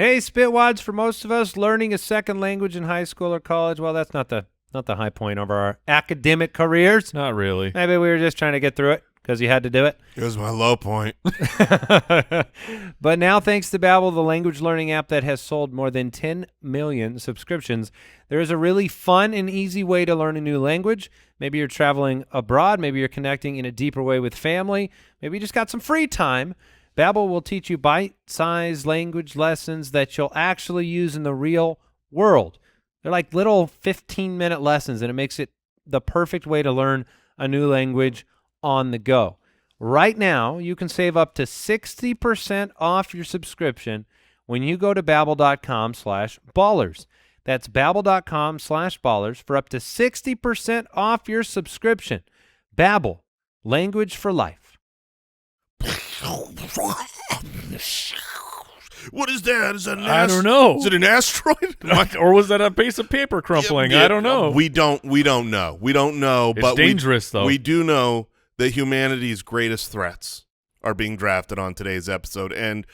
Hey, Spitwads, for most of us, learning a second language in high school or college, well, that's not the high point of our academic careers. Not really. Maybe we were just trying to get through it because you had to do it. It was my low point. But now, thanks to Babbel, the language learning app that has sold more than 10 million subscriptions, there is a really fun and easy way to learn a new language. Maybe you're traveling abroad. Maybe you're connecting in a deeper way with family. Maybe you just got some free time. Babbel will teach you bite-sized language lessons that you'll actually use in the real world. They're like little 15-minute lessons, and it makes it the perfect way to learn a new language on the go. Right now, you can save up to 60% off your subscription when you go to Babbel.com/ballers. That's Babbel.com/ballers for up to 60% off your subscription. Babbel, language for life. What is that? Is that an I don't know. Is it an asteroid? Or was that a piece of paper crumpling? I don't know. We don't know. We don't know. It's but dangerous, though. We do know that humanity's greatest threats are being drafted on today's episode. And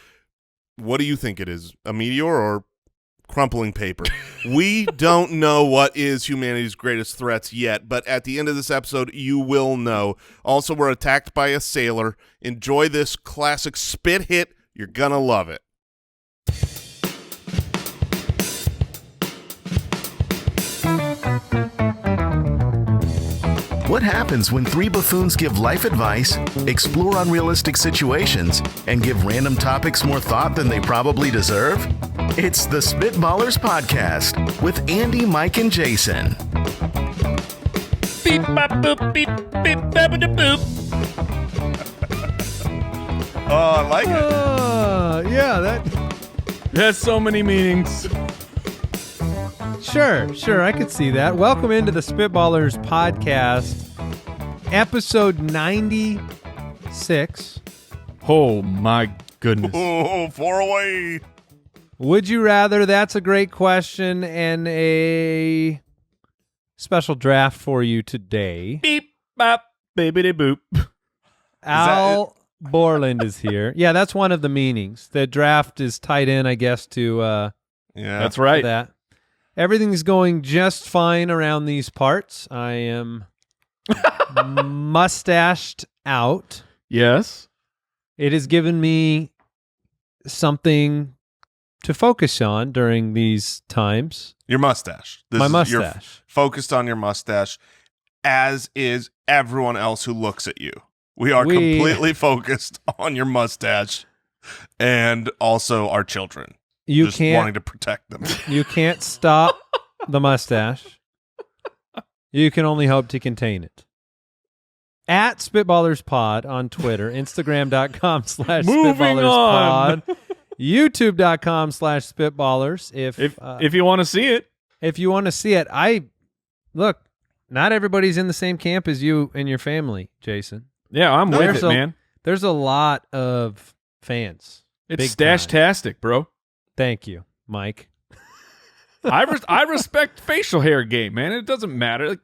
what do you think it is? A meteor or crumpling paper? We don't know what is humanity's greatest threats yet, but at the end of this episode, you will know. Also, we're attacked by a sailor. Enjoy this classic spit hit. You're gonna love it. What happens when three buffoons give life advice, explore unrealistic situations, and give random topics more thought than they probably deserve? It's the Spitballers Podcast with Andy, Mike, and Jason. Beep, bop, boop, beep, beep, babba, boop. Oh, I like it. Yeah, that... It has so many meanings. Sure, I could see that. Welcome into the Spitballers Podcast, episode 96. Oh, my goodness. Oh, 4 away. Would you rather? That's a great question, and a special draft for you today. Beep, bop, baby, boop. Al Borland is here. Yeah, that's one of the meanings. The draft is tied in, I guess, to Yeah, That's right. that. Everything's going just fine around these parts. I am mustached out. Yes. It has given me something to focus on during these times. Your mustache. My You're mustache. focused on your mustache, as is everyone else who looks at you. We are completely focused on your mustache and also our children. You just can't wanting to protect them. You can't stop the mustache. You can only hope to contain it. At Spitballers Pod on Twitter, Instagram.com/SpitballersPod, YouTube.com/Spitballers. If you want to see it. If you want to see it, look, not everybody's in the same camp as you and your family, Jason. Yeah, I'm with it, man. There's a lot of fans. It's stash-tastic, bro. Thank you, Mike. I respect facial hair game, man. It doesn't matter. Like,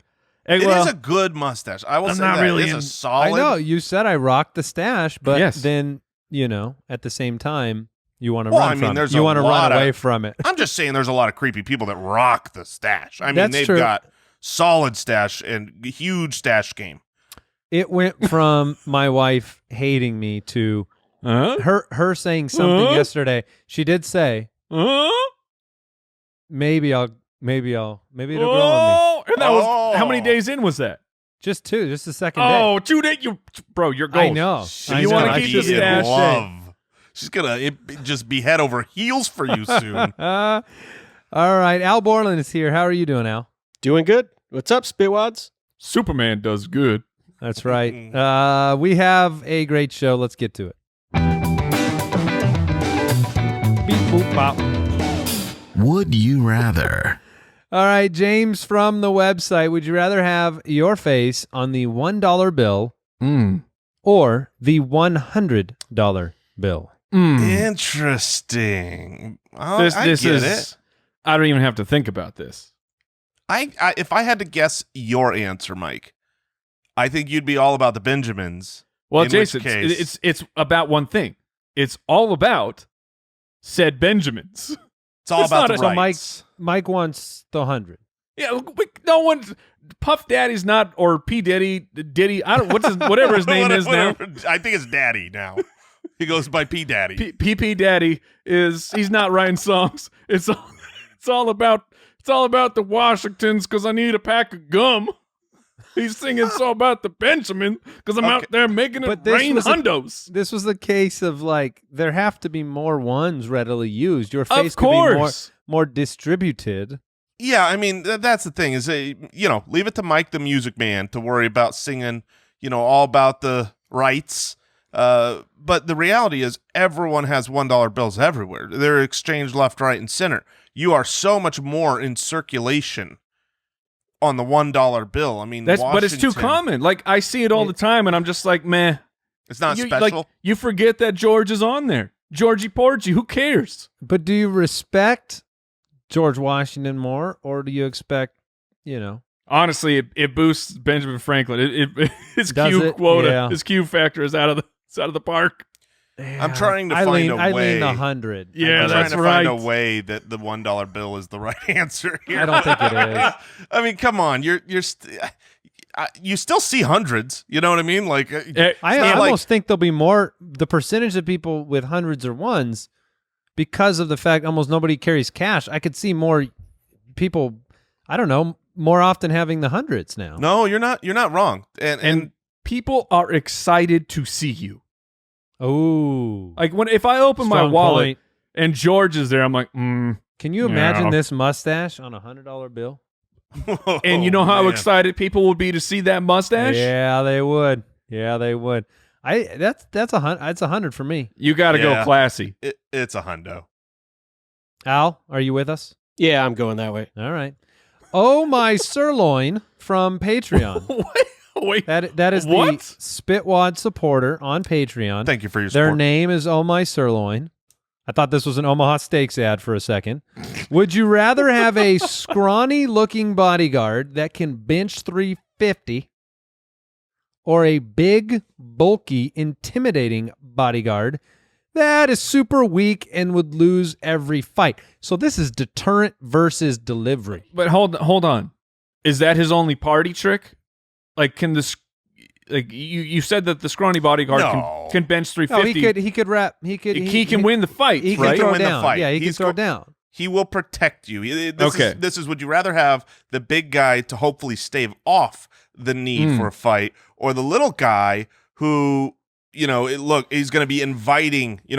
It is a good mustache. I will I'm say not that. really It is in- a solid. I know you said I rocked the stash, but Yes. then at the same time, you want to Well, run I mean, from it. there's You a want to lot run away of- from it. I'm just saying there's a lot of creepy people that rock the stash. I mean, That's they've true. got solid stash and huge stash game. It went from my wife hating me to huh? her saying something yesterday. She did say, Huh? maybe it'll grow on me. Oh, and that was how many days in was that? Just the second day. Oh, 2 days. Bro, you're I gold. know. She's I you know. wanna gonna keep be the in stash love. She's gonna just be head over heels for you soon. All right, Al Borland is here. How are you doing, Al? Doing good. What's up, Spitwads? Superman does good. That's right. We have a great show. Let's get to it. Beep, boop, bop. Would you rather? All right, James from the website. Would you rather have your face on the $1 bill or the $100 bill? Interesting. This I get is. it. I don't even have to think about this. If I had to guess your answer, Mike, I think you'd be all about the Benjamins. Well, In Jason, which case- it's about one thing. It's all about said Benjamins. It's all It's about not the a- rights. Mike wants the 100. Yeah, no one. Puff Daddy's not, or P Diddy. I don't. Whatever his name is now. I think it's Daddy now. He goes by P Daddy. PP Daddy he's not writing songs. It's all about the Washingtons because I need a pack of gum. He's singing so about the Benjamin because I'm out there making it rain hundos. This was the case of like there have to be more ones readily used. Your face Of could be course. more distributed. Yeah, I mean that's the thing is, leave it to Mike the Music Man to worry about singing, all about the rights. But the reality is, everyone has $1 bills everywhere. They're exchanged left, right, and center. You are so much more in circulation on the $1 bill. I mean, But it's too common. Like I see it all the time, and I'm just like, meh. It's not You- special. Like, you forget that George is on there. Georgie Porgy. Who cares? But do you respect George Washington more, or do you expect, Honestly, it boosts Benjamin Franklin. His Does Q it? quota, Yeah. his Q factor is out of the park. I'm trying to I find lean, a I way. lean 100. Yeah, I'm that's trying to find a right. way that the $1 bill is the right answer here. I don't think it is. I mean, come on, you still see hundreds. You know what I mean? Like, I not like- almost think there'll be more. The percentage of people with hundreds or ones, because of the fact almost nobody carries cash. I could see more people. I don't know, more often having the hundreds now. no, you're not wrong. And people are excited to see you. Oh, Like if I open my Strong wallet point. and George is there, I'm like, Can you imagine Yeah. this mustache on a $100 bill? and you know how man. excited people would be to see that mustache? Yeah, they would. Yeah, they would. That's a 100 for me. You got to Yeah. go classy. It's a hundo. Al, are you with us? Yeah, I'm going that way. All right. Oh my sirloin from Patreon. Wait, That is What? the Spitwad supporter on Patreon. Thank you for your Their support. name is Oh My Sirloin. I thought this was an Omaha Steaks ad for a second. Would you rather have a scrawny-looking bodyguard that can bench 350 or a big, bulky, intimidating bodyguard that is super weak and would lose every fight? So this is deterrent versus delivery. but hold on. Is that his only party trick? Like, can this? Like you said that the scrawny bodyguard No. can bench No, 350. he could rap. He Can win the fight, He right? can throw win the down. fight. Yeah, he can He's throw go- down. He will protect you. Okay. This is would you rather have the big guy to hopefully stave off the need for a fight, or the little guy who, he's going to be inviting, you're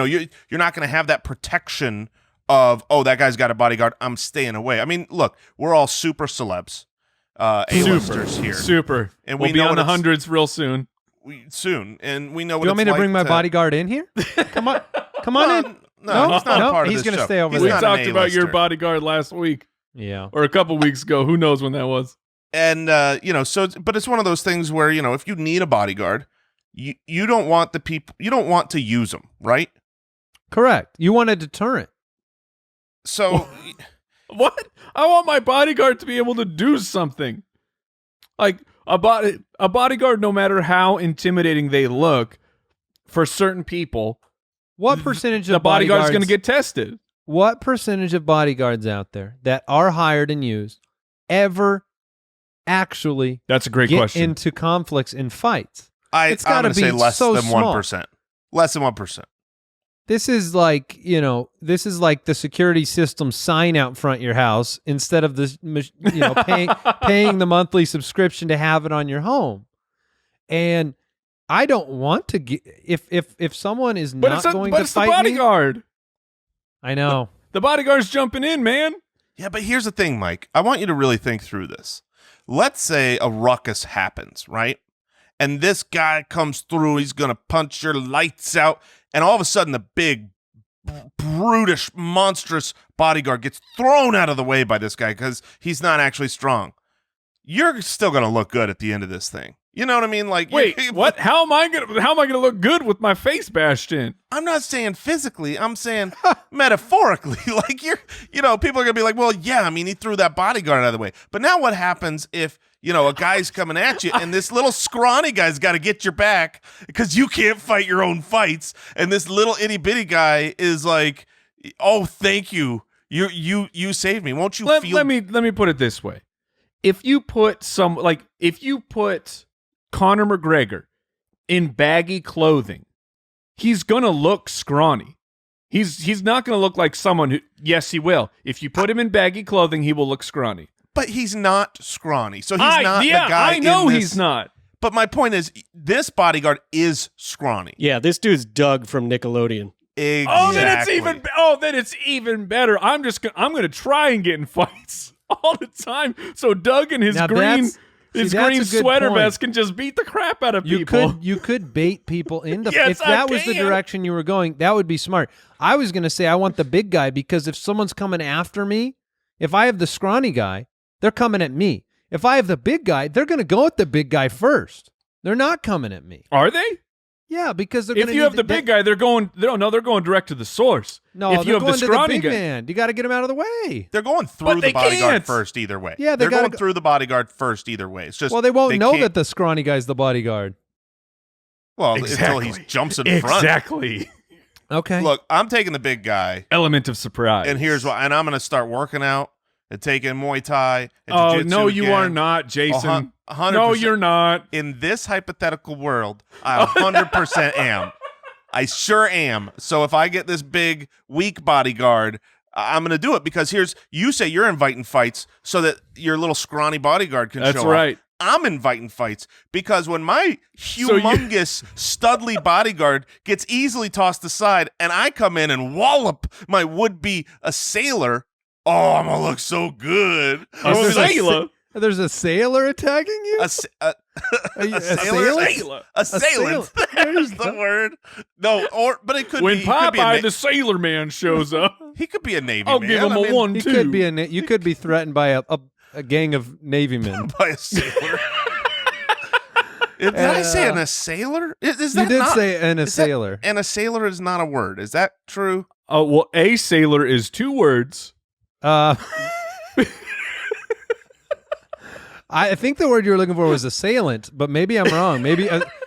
not going to have that protection of, oh, that guy's got a bodyguard, I'm staying away. I mean, look, we're all super celebs, A-listers here. Super. And we'll we be know on what the it's- hundries real soon. Soon. And we know what Do you want me it's to bring like my bodyguard in here? Come on in. No, he's not a part of he's this gonna show. stay over He's We there. not an talked about your A-lister. bodyguard last week Yeah. or a couple weeks ago. Who knows when that was? And but it's one of those things where, if you need a bodyguard, you don't want to use them, right? Correct. You want a deterrent. So What? I want my bodyguard to be able to do something. Like a bodyguard, no matter how intimidating they look, for certain people, What percentage the of bodyguard's going to bodyguards- get tested. What percentage of bodyguards out there that are hired and used ever actually That's a great get question. into conflicts and fights? It's I'm gotta going to say be less so than small. 1%. Less than 1%. This is like, this is like the security system sign out front your house instead of this, paying the monthly subscription to have it on your home. And I don't want to get if someone is but not it's going to the fight me. bodyguard. I know. The bodyguard's jumping in, man. Yeah, but here's the thing, Mike. I want you to really think through this. Let's say a ruckus happens, right? And this guy comes through, he's going to punch your lights out, and all of a sudden the big, brutish, monstrous bodyguard gets thrown out of the way by this guy because he's not actually strong. You're still going to look good at the end of this thing. You know what I mean? Like, Wait, what? How am I gonna look good with my face bashed in? I'm not saying physically. I'm saying metaphorically. Like people are gonna be like, well, yeah. I mean, he threw that bodyguard out of the way. But now, what happens if a guy's coming at you and this little scrawny guy's got to get your back because you can't fight your own fights, and this little itty bitty guy is like, Oh, thank you. You saved me. Won't you feel? Let me put it this way: if you put Conor McGregor in baggy clothing, he's gonna look scrawny. He's not gonna look like someone who. Yes, he will. If you put him in baggy clothing, he will look scrawny. But he's not scrawny, so he's not the guy. I know in this, he's not. But my point is, this bodyguard is scrawny. Yeah, this dude's Doug from Nickelodeon. Exactly. Then it's even better. I'm gonna try and get in fights all the time. So Doug and his Now green that's a good sweater point. vest can just beat the crap out of people. You could bait people into Yes, if that was the can. direction you were going, that would be smart. I was going to say I want the big guy because if someone's coming after me, if I have the scrawny guy, they're coming at me. If I have the big guy, they're going to go at the big guy first. They're not coming at me. Are they? Yeah, because they're If you have the big guy, they're going direct to the source. No, if you they're have going the to scrawny the big guy, man. You got to get him out of the way. They're going But through they the bodyguard can't. first either way. Yeah, they're gotta going through the bodyguard first either way. It's just Well, they won't know can't- that the scrawny guy's the bodyguard. Well, until he jumps in front. Exactly. Okay. Look, I'm taking the big guy, Element of surprise. and here's why. And I'm going to start working out and taking Muay Thai and Oh jiu-jitsu no, you again. are not, Jason. 100%. No, you're not. In this hypothetical world, I 100% am. I sure am. So if I get this big, weak bodyguard, I'm going to do it because you say you're inviting fights so that your little scrawny bodyguard can That's show right. up. I'm inviting fights because when my humongous, studly bodyguard gets easily tossed aside and I come in and wallop my would-be assailant, oh, I'm going to look so good. There's a sailor attacking you? Are you- Assailant? Assailant. There's the word. No, but it could When be. Could be Popeye the Sailor Man shows up, he could be a Navy I'll man. give him I a mean, 1-2. He could be you could be threatened by a gang of Navy men. by a sailor. Did I say an assailant? Is that You did not, say an is that- assailant. An assailant is not a word. Is that true? Oh well, a sailor is 2 words. I think the word you were looking for was assailant, but maybe I'm wrong.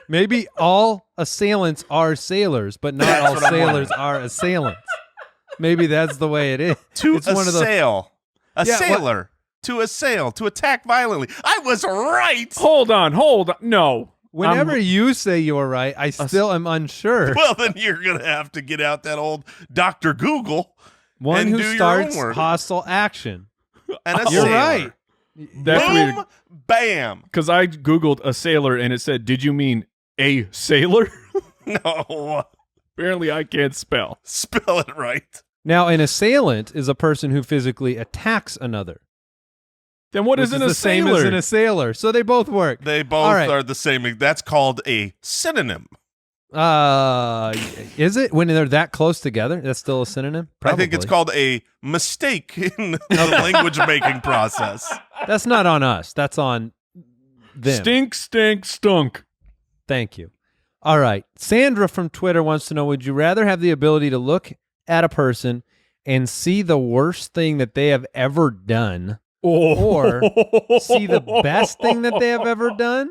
Maybe all assailants are sailors, but not all what I'm sailors are assailants. Maybe that's the way it is. To It's one of the assail. A Yeah, sailor. To assail. To attack violently. I was right. Hold on. No. Whenever you say you're right, I still am unsure. Well, then you're going to have to get out that old Dr. Google. One and who do your starts own work. hostile action. And a You're sailor. right. That's weird. Boom. Bam. Because I Googled a sailor and it said, did you mean a sailor? No. Apparently I can't spell. Spell it right. Now, an assailant is a person who physically attacks another. Then what is which an the same assailant? as an assailant. So they both work. They both All right. are the same. That's called a synonym. Is it when they're that close together? That's still a synonym. I think it's Probably. called a mistake in the language making process. That's not on us. That's on them. Stink, stink, stunk. Thank you. All right. Sandra from Twitter wants to know, would you rather have the ability to look at a person and see the worst thing that they have ever done or see the best thing that they have ever done?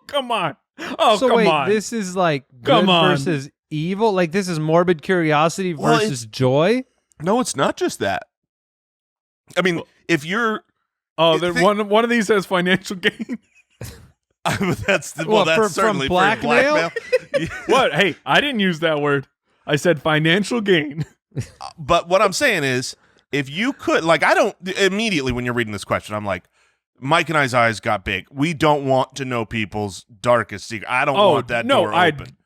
Come on. Oh, so come wait, on. this is like Come good on. versus evil? Like this is morbid curiosity Well, versus joy? No, it's not just that. I mean, if you're Oh, then one of these has financial gain. that's What, that's from certainly blackmail? Yeah. What? Hey, I didn't use that word. I said financial gain. But what I'm saying is, if you could, like, I don't immediately when you're reading this question, I'm like, Mike and I's eyes got big. We don't want to know people's darkest secret. I don't want that door open.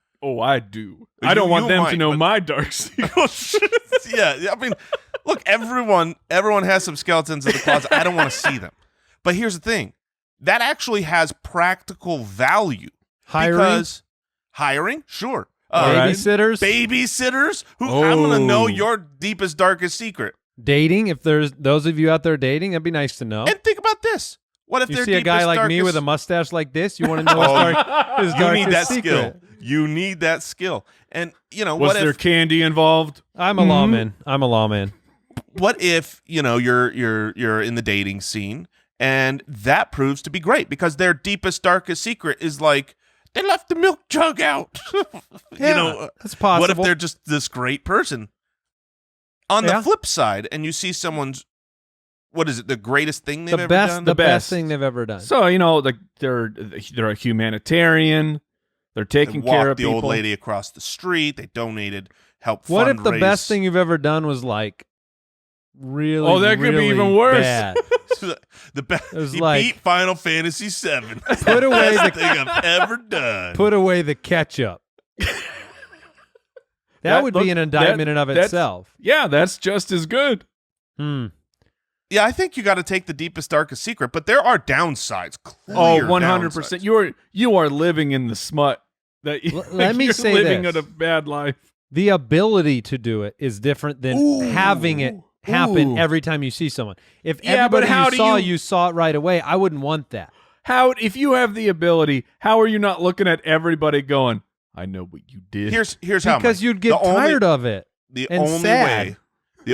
I do. I don't want you them might, to know but- my dark secret. Oh, shit. Yeah, I mean, look, everyone has some skeletons in the closet. I don't want to see them. But here's the thing. That actually has practical value. Hiring? Because hiring, sure. right. Babysitters? Who I'm going to know Oh. your deepest, darkest secret. Dating? If there's those of you out there dating, that'd be nice to know. And think about this. What if You their see a guy deepest, like me darkest- with a mustache like this, you want to know his You darkest need that secret. skill. You need that skill. And, you know, Was what there if candy involved? I'm a lawman. I'm a lawman. what if, you know, you're in the dating scene and that proves to be great because their deepest, darkest secret is like they left the milk jug out. Yeah, that's possible. What if they're just this great person? On the flip side, and you see someone's, what is it, the greatest thing they've ever done? The best thing they've ever done. So, like they're a humanitarian. They're taking care of the people. old lady across the street. They donated, helped What if the fundraise. best thing you've ever done was like really, Oh, that could be really even worse. bad? The best. was He like- beat Final Fantasy VII. Put away Best the thing I've ever done. put away the ketchup. That would be an indictment in of itself. Yeah, that's just as good. Yeah, I think you got to take the deepest, darkest secret, but there are downsides. Oh, Clear 100%. downsides. You are living in the smut. That Let me you're say living this. a bad life. The ability to do it is different than having it happen every time you see someone. If Yeah, but everybody how you do saw you- you saw it right away, I wouldn't want that. How, if you have the ability, how are you not looking at everybody going, I know what you did? Here's how. Because Mike. you'd get tired of it. The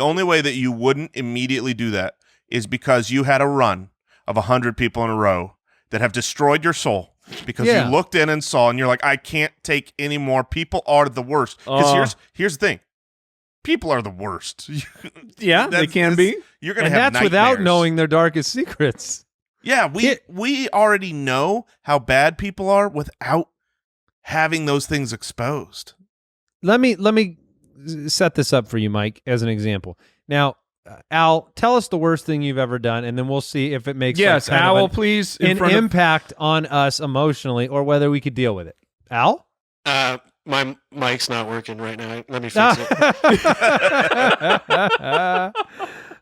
only way that you wouldn't immediately do that is because you had a run of 100 people in a row that have destroyed your soul because you looked in and saw and you're like, I can't take any more. People are the worst. Because here's the thing. People are the worst. Yeah, they can be. You're gonna And have that's without nightmares. knowing their darkest secrets. Yeah, we already know how bad people are without having those things exposed. Let me set this up for you, Mike, as an example. Now, Al, tell us the worst thing you've ever done, and then we'll see if it makes Yes, like, kind of Owl, please. an impact on us emotionally, or whether we could deal with it. Al? My mic's not working right now. Let me fix it.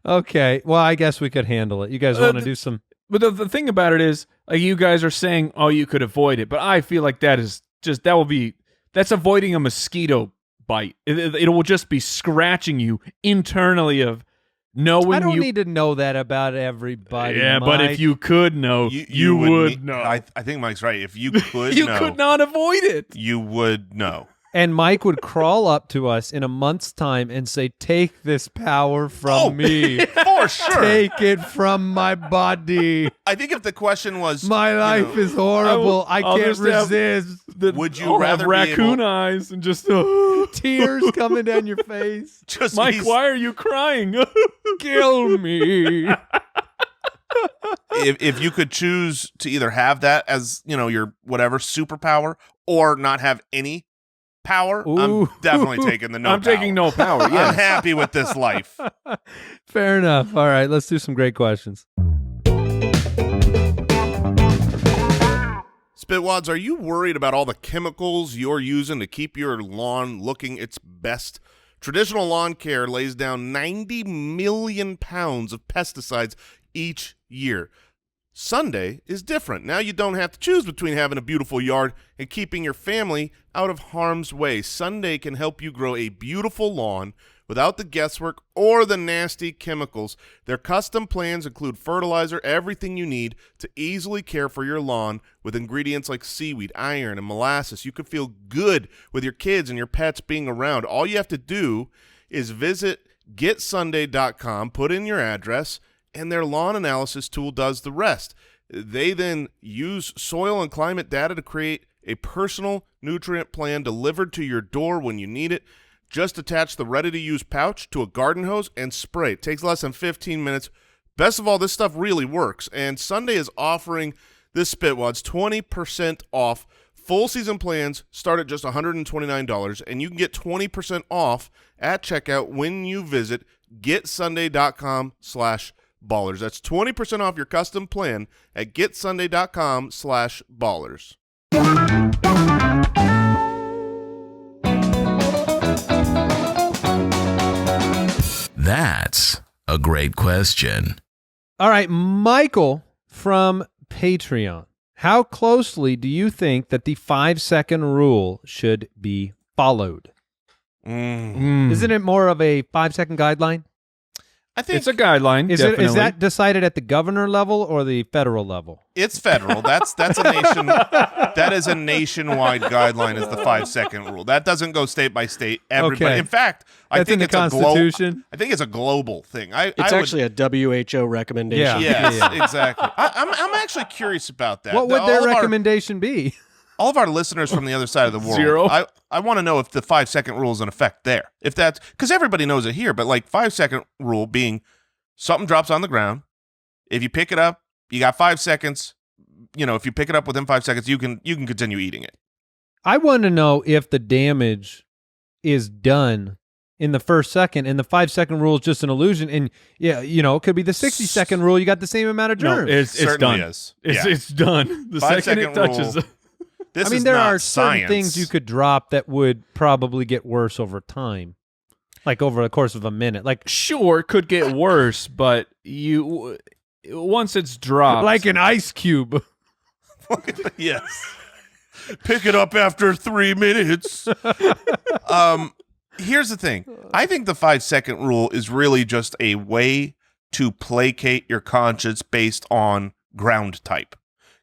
Okay. Well, I guess we could handle it. You guys want to do some? But the thing about it is, like, you guys are saying, oh, you could avoid it. But I feel like that's avoiding a mosquito bite. It will just be scratching you internally of knowing I don't you. need to know that about everybody. Yeah, but Mike. if you could know, you would know. I think Mike's right. If you could You know, could not avoid it. you would know. And Mike would crawl up to us in a month's time and say, "Take this power from me. For sure. Take it from my body. I think if the question was My life is horrible. I I'll can't just have resist." would you I'll have rather raccoon be able, eyes and just Tears coming down your face. just Mike, he's- why are you crying? Kill me. if you could choose to either have that as, your whatever superpower or not have any power, Ooh. I'm definitely taking the no I'm taking no power. I'm Yes. happy with this life. Fair enough. All right, let's do some great questions. Spitwads, are you worried about all the chemicals you're using to keep your lawn looking its best? Traditional lawn care lays down 90 million pounds of pesticides each year. Sunday is different. Now you don't have to choose between having a beautiful yard and keeping your family out of harm's way. Sunday can help you grow a beautiful lawn without the guesswork or the nasty chemicals. Their custom plans include fertilizer, everything you need to easily care for your lawn with ingredients like seaweed, iron, and molasses. You can feel good with your kids and your pets being around. All you have to do is visit getsunday.com, put in your address, and their lawn analysis tool does the rest. They then use soil and climate data to create a personal nutrient plan delivered to your door when you need it. Just attach the ready-to-use pouch to a garden hose and spray. It takes less than 15 minutes. Best of all, this stuff really works. And Sunday is offering this Spitwads 20% off. Full season plans start at just $129, and you can get 20% off at checkout when you visit getsunday.com/ballers. That's 20% off your custom plan at getsunday.com/ballers. That's a great question. All right, Michael from Patreon. How closely do you think that the 5-second rule should be followed? Isn't it more of a 5-second guideline? I think It's a guideline. Is that decided at the governor level or the federal level? it's federal. That's a nation. That is a nationwide guideline. Is the 5-second rule? That doesn't go state by state. Everybody. Okay. In fact, I That's think in the it's a Constitution. I think it's a global thing. It's actually a WHO recommendation. Yeah. Yes, exactly. I'm actually curious about that. What would their recommendation be? all of our listeners from the other side of the world, Zero. I want to know if the 5-second rule is in effect there. If that's because everybody knows it here, but like 5-second rule being something drops on the ground. If you pick it up, you got 5 seconds. You know, if you pick it up within 5 seconds, you can continue eating it. I want to know if the damage is done in the first second, and the 5-second rule is just an illusion. And yeah, you know, it could be the 60-second rule. You got the same amount of germs. No, it's Certainly done. is. It's done. The 5 second second it touches. rule. This I mean, is there not are certain science. things you could drop that would probably get worse over time, like over the course of a minute. Like Sure, it could get worse, but once it's dropped, like an ice cube. Yes. Pick it up after 3 minutes. Here's the thing. I think the 5-second rule is really just a way to placate your conscience based on ground type.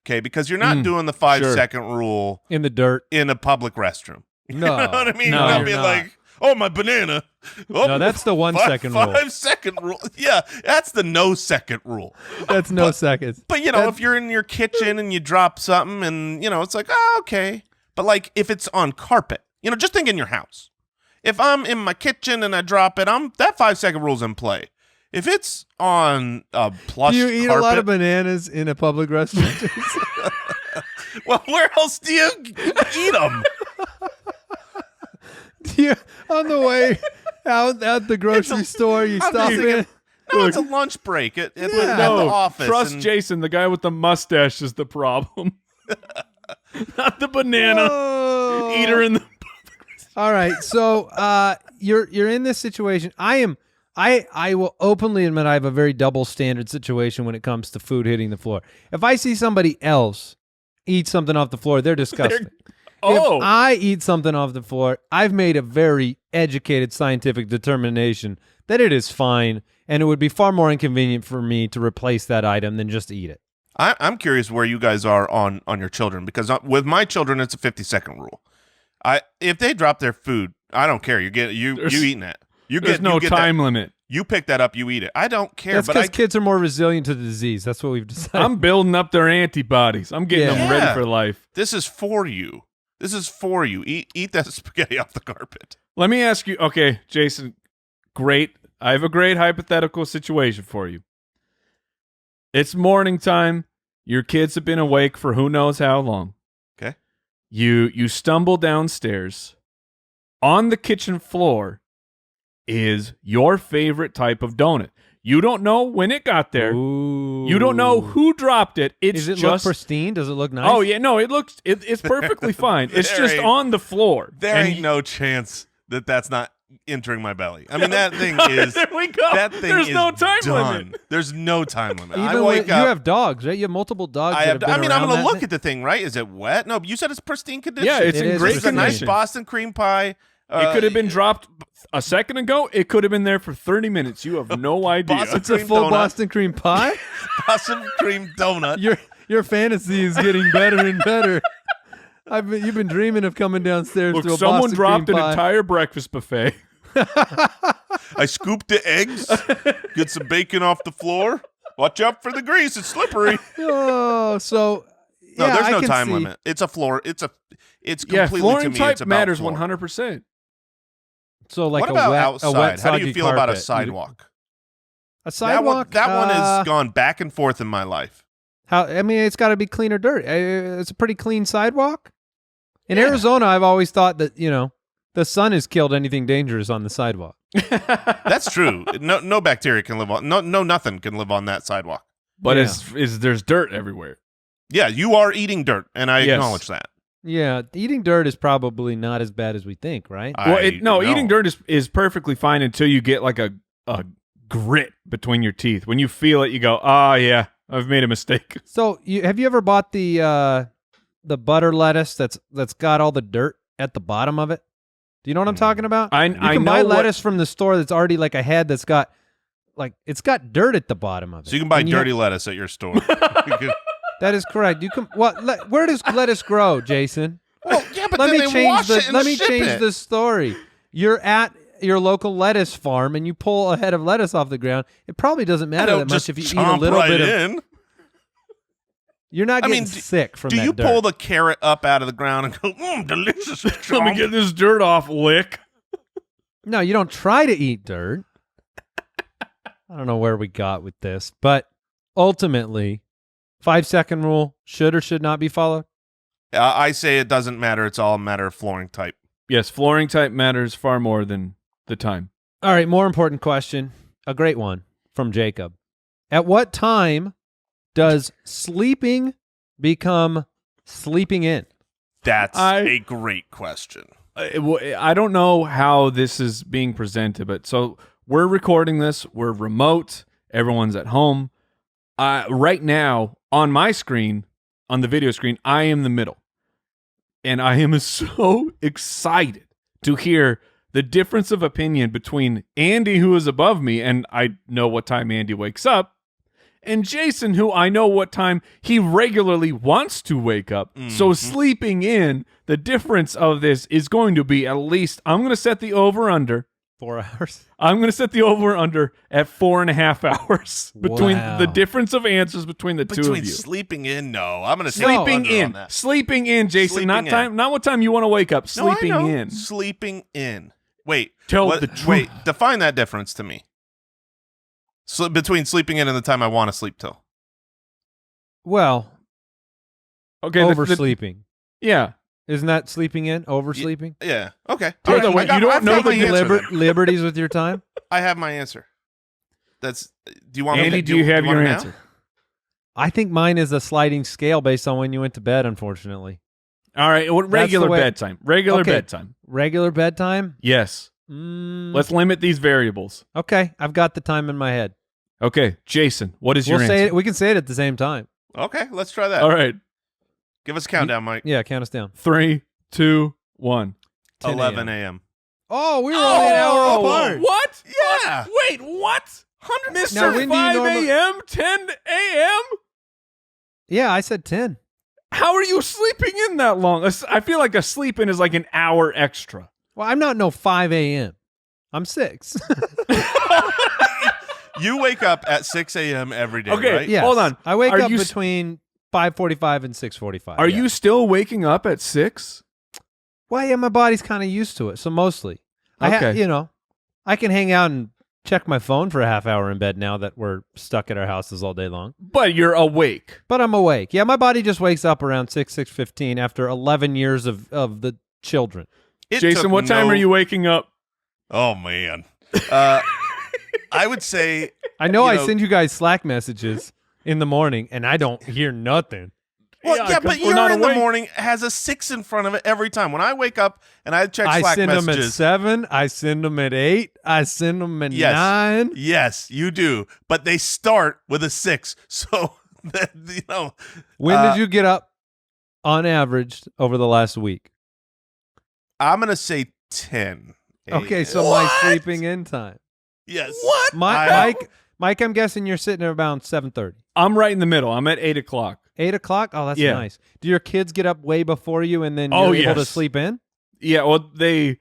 Okay, because you're not doing the 5-second rule In the dirt. in a public restroom. No. You know what I mean? No, you're not you're being not. like, oh, my banana. Oh, No, that's the 1 second rule. 5-second rule. Yeah, that's the no second rule. That's no seconds. But, you know, if you're in your kitchen and you drop something and, you know, it's like, oh, okay. But, like, if it's on carpet, you know, just think in your house. If I'm in my kitchen and I drop it, that 5-second rule's in play. If it's on a plush Do you eat carpet, a lot of bananas in a public restaurant? well, where else do you eat them? Do you, on the way out the grocery store, you I'm stop thinking- in? No, it's a lunch break at Yeah. the office. trust and- Jason, the guy with the mustache is the problem. Not the banana Whoa. eater in the. All right, so you're in this situation. I will openly admit I have a very double standard situation when it comes to food hitting the floor. If I see somebody else eat something off the floor, they're disgusting. Oh, If I eat something off the floor, I've made a very educated scientific determination that it is fine, and it would be far more inconvenient for me to replace that item than just eat it. I'm curious where you guys are on your children, because with my children, it's a 50-second rule. If they drop their food, I don't care. You eating it. there's no time limit. You pick that up, you eat it. I don't care. That's but because kids are more resilient to the disease. That's what we've decided. I'm building up their antibodies. I'm getting them ready Yeah. for life. this is for you. This is for you. Eat that spaghetti off the carpet. Let me ask you. Okay, Jason. Great. I have a great hypothetical situation for you. It's morning time. Your kids have been awake for who knows how long. Okay. You stumble downstairs. On the kitchen floor is your favorite type of donut. You don't know when it got there. Ooh. You don't know who dropped it. It's Does it just look pristine? Does it look nice? Oh yeah, no, it's perfectly fine. It's There just ain't- on the floor. There And ain't no chance that that's not entering my belly. I mean, that thing is. there we go. That thing There's is no time done. limit. There's no time limit. Even I when wake you up. have dogs, right? You have multiple dogs. I that have been mean, I'm around going to that look thing. at the thing, right? Is it wet? No, but you said it's pristine condition. Yeah, it's It in is great It's a nice condition. Boston cream pie. It could have been dropped a second ago. It could have been there for 30 minutes. You have no idea. Boston It's a cream full donut. Boston cream pie. Boston cream donut. Your fantasy is getting better and better. You've been dreaming of coming downstairs Look, to a someone Boston dropped cream an pie. entire breakfast buffet. I scooped the eggs. Get some bacon off the floor. Watch out for the grease. It's slippery. Oh, so No, yeah, there's I no can time see. limit. It's a floor. It's Yeah, completely to flooring me. type It's about matters floor. 100%. So like What a about wet, outside? a wet, How do you soggy feel about a carpet. sidewalk? A sidewalk. That one has gone back and forth in my life. How? I mean, it's got to be clean or dirt. It's a pretty clean sidewalk. In Yeah. Arizona, I've always thought that the sun has killed anything dangerous on the sidewalk. That's true. No bacteria can live on. No nothing can live on that sidewalk. But Yeah. there's dirt everywhere. Yeah, you are eating dirt, and I Yes. acknowledge that. Yeah, eating dirt is probably not as bad as we think, right? Eating dirt is perfectly fine until you get like a grit between your teeth. When you feel it, you go, "Ah, yeah, I've made a mistake." So, have you ever bought the butter lettuce that's got all the dirt at the bottom of it? Do you know what I'm talking about? I You can know buy what- lettuce from the store that's already like a head that's got it's got dirt at the bottom of it. So you can buy And dirty lettuce at your store. That is correct. You can where does lettuce grow, Jason? Well, yeah, but let then me they change wash the it and let me ship change it. the story. You're at your local lettuce farm and you pull a head of lettuce off the ground. It probably doesn't I matter don't that just much if you eat a chomp little right bit of in. You're not I getting mean, sick from Do that you dirt. pull the carrot up out of the ground and go, delicious? Let me get this dirt off, lick. No, you don't try to eat dirt. I don't know where we got with this, but ultimately, 5-second rule should or should not be followed. I say it doesn't matter. It's all a matter of flooring type. Yes, flooring type matters far more than the time. All right, more important question. A great one from Jacob. At what time does sleeping become sleeping in? That's a great question. I don't know how this is being presented, but so we're recording this. We're remote. Everyone's at home. Right now, on my screen, on the video screen, I am the middle. And I am so excited to hear the difference of opinion between Andy, who is above me, and I know what time Andy wakes up, and Jason, who I know what time he regularly wants to wake up. So sleeping in, the difference of this is going to be at least, I'm going to set the over-under. 4 hours. I'm going to set the over-under at 4.5 hours between Wow. the difference of answers between the two of you. Sleeping in, no. I'm going to Sleeping in. Sleeping in, Jason. Sleeping not in. time. Not what time you want to wake up. No, I Sleeping know. in. Sleeping in. Wait. Tell the truth. Wait, define that difference to me. So between sleeping in and the time I want to sleep till. Well, Okay. oversleeping. Yeah. Isn't that sleeping in? Oversleeping? Yeah. Okay. By the way, you don't I've know got the my answer then. Liberties with your time? I have my answer. That's. Do you want? Andy, me to, do you have want your it now? answer? I think mine is a sliding scale based on when you went to bed, unfortunately. All right. What regular way- bedtime? Regular Okay. bedtime. Regular bedtime? Yes. Let's limit these variables. Okay, I've got the time in my head. Okay, Jason, what is your We'll answer? say it. We can say it at the same time. Okay, let's try that. All right. Give us a countdown, Mike. Yeah, count us down. 3, 2, 1. 10 11 a.m. Oh, we were only an hour apart. What? Yeah. Wait, what? 100%. Now, when do you 5 normally- a.m., 10 a.m.? Yeah, I said 10. How are you sleeping in that long? I feel like a sleep in is like an hour extra. Well, I'm not no 5 a.m. I'm 6. You wake up at 6 a.m. every day, Okay, right? Yes. Hold on. I wake Are up you between 5:45 and 6:45. Are yeah. you still waking up at 6? Well, yeah, my body's kind of used to it, so mostly. Okay. I can hang out and check my phone for a half hour in bed now that we're stuck at our houses all day long. But you're awake. But I'm awake. Yeah, my body just wakes up around 6:15 after 11 years of the children. It Jason, took what time no- are you waking up? Oh, man. I would say I know You I know- send you guys Slack messages in the morning, and I don't hear nothing. Well, Yeah, yeah, 'cause but we're you're not in the awake. morning has a 6 in front of it every time. When I wake up and I check I Slack send them at messages, 7. I send them at 8. I send them at Yes. 9. yes, you do. But they start with a 6. So, When did you get up on average over the last week? I'm going to say 10. Okay, so What? my sleeping in time. Yes. What? Mike, I'm guessing you're sitting at around 7:30. I'm right in the middle. I'm at 8 o'clock. 8 o'clock? Oh, that's Yeah. nice. Do your kids get up way before you and then Oh, you're able to yes. sleep in? Yeah, well, they,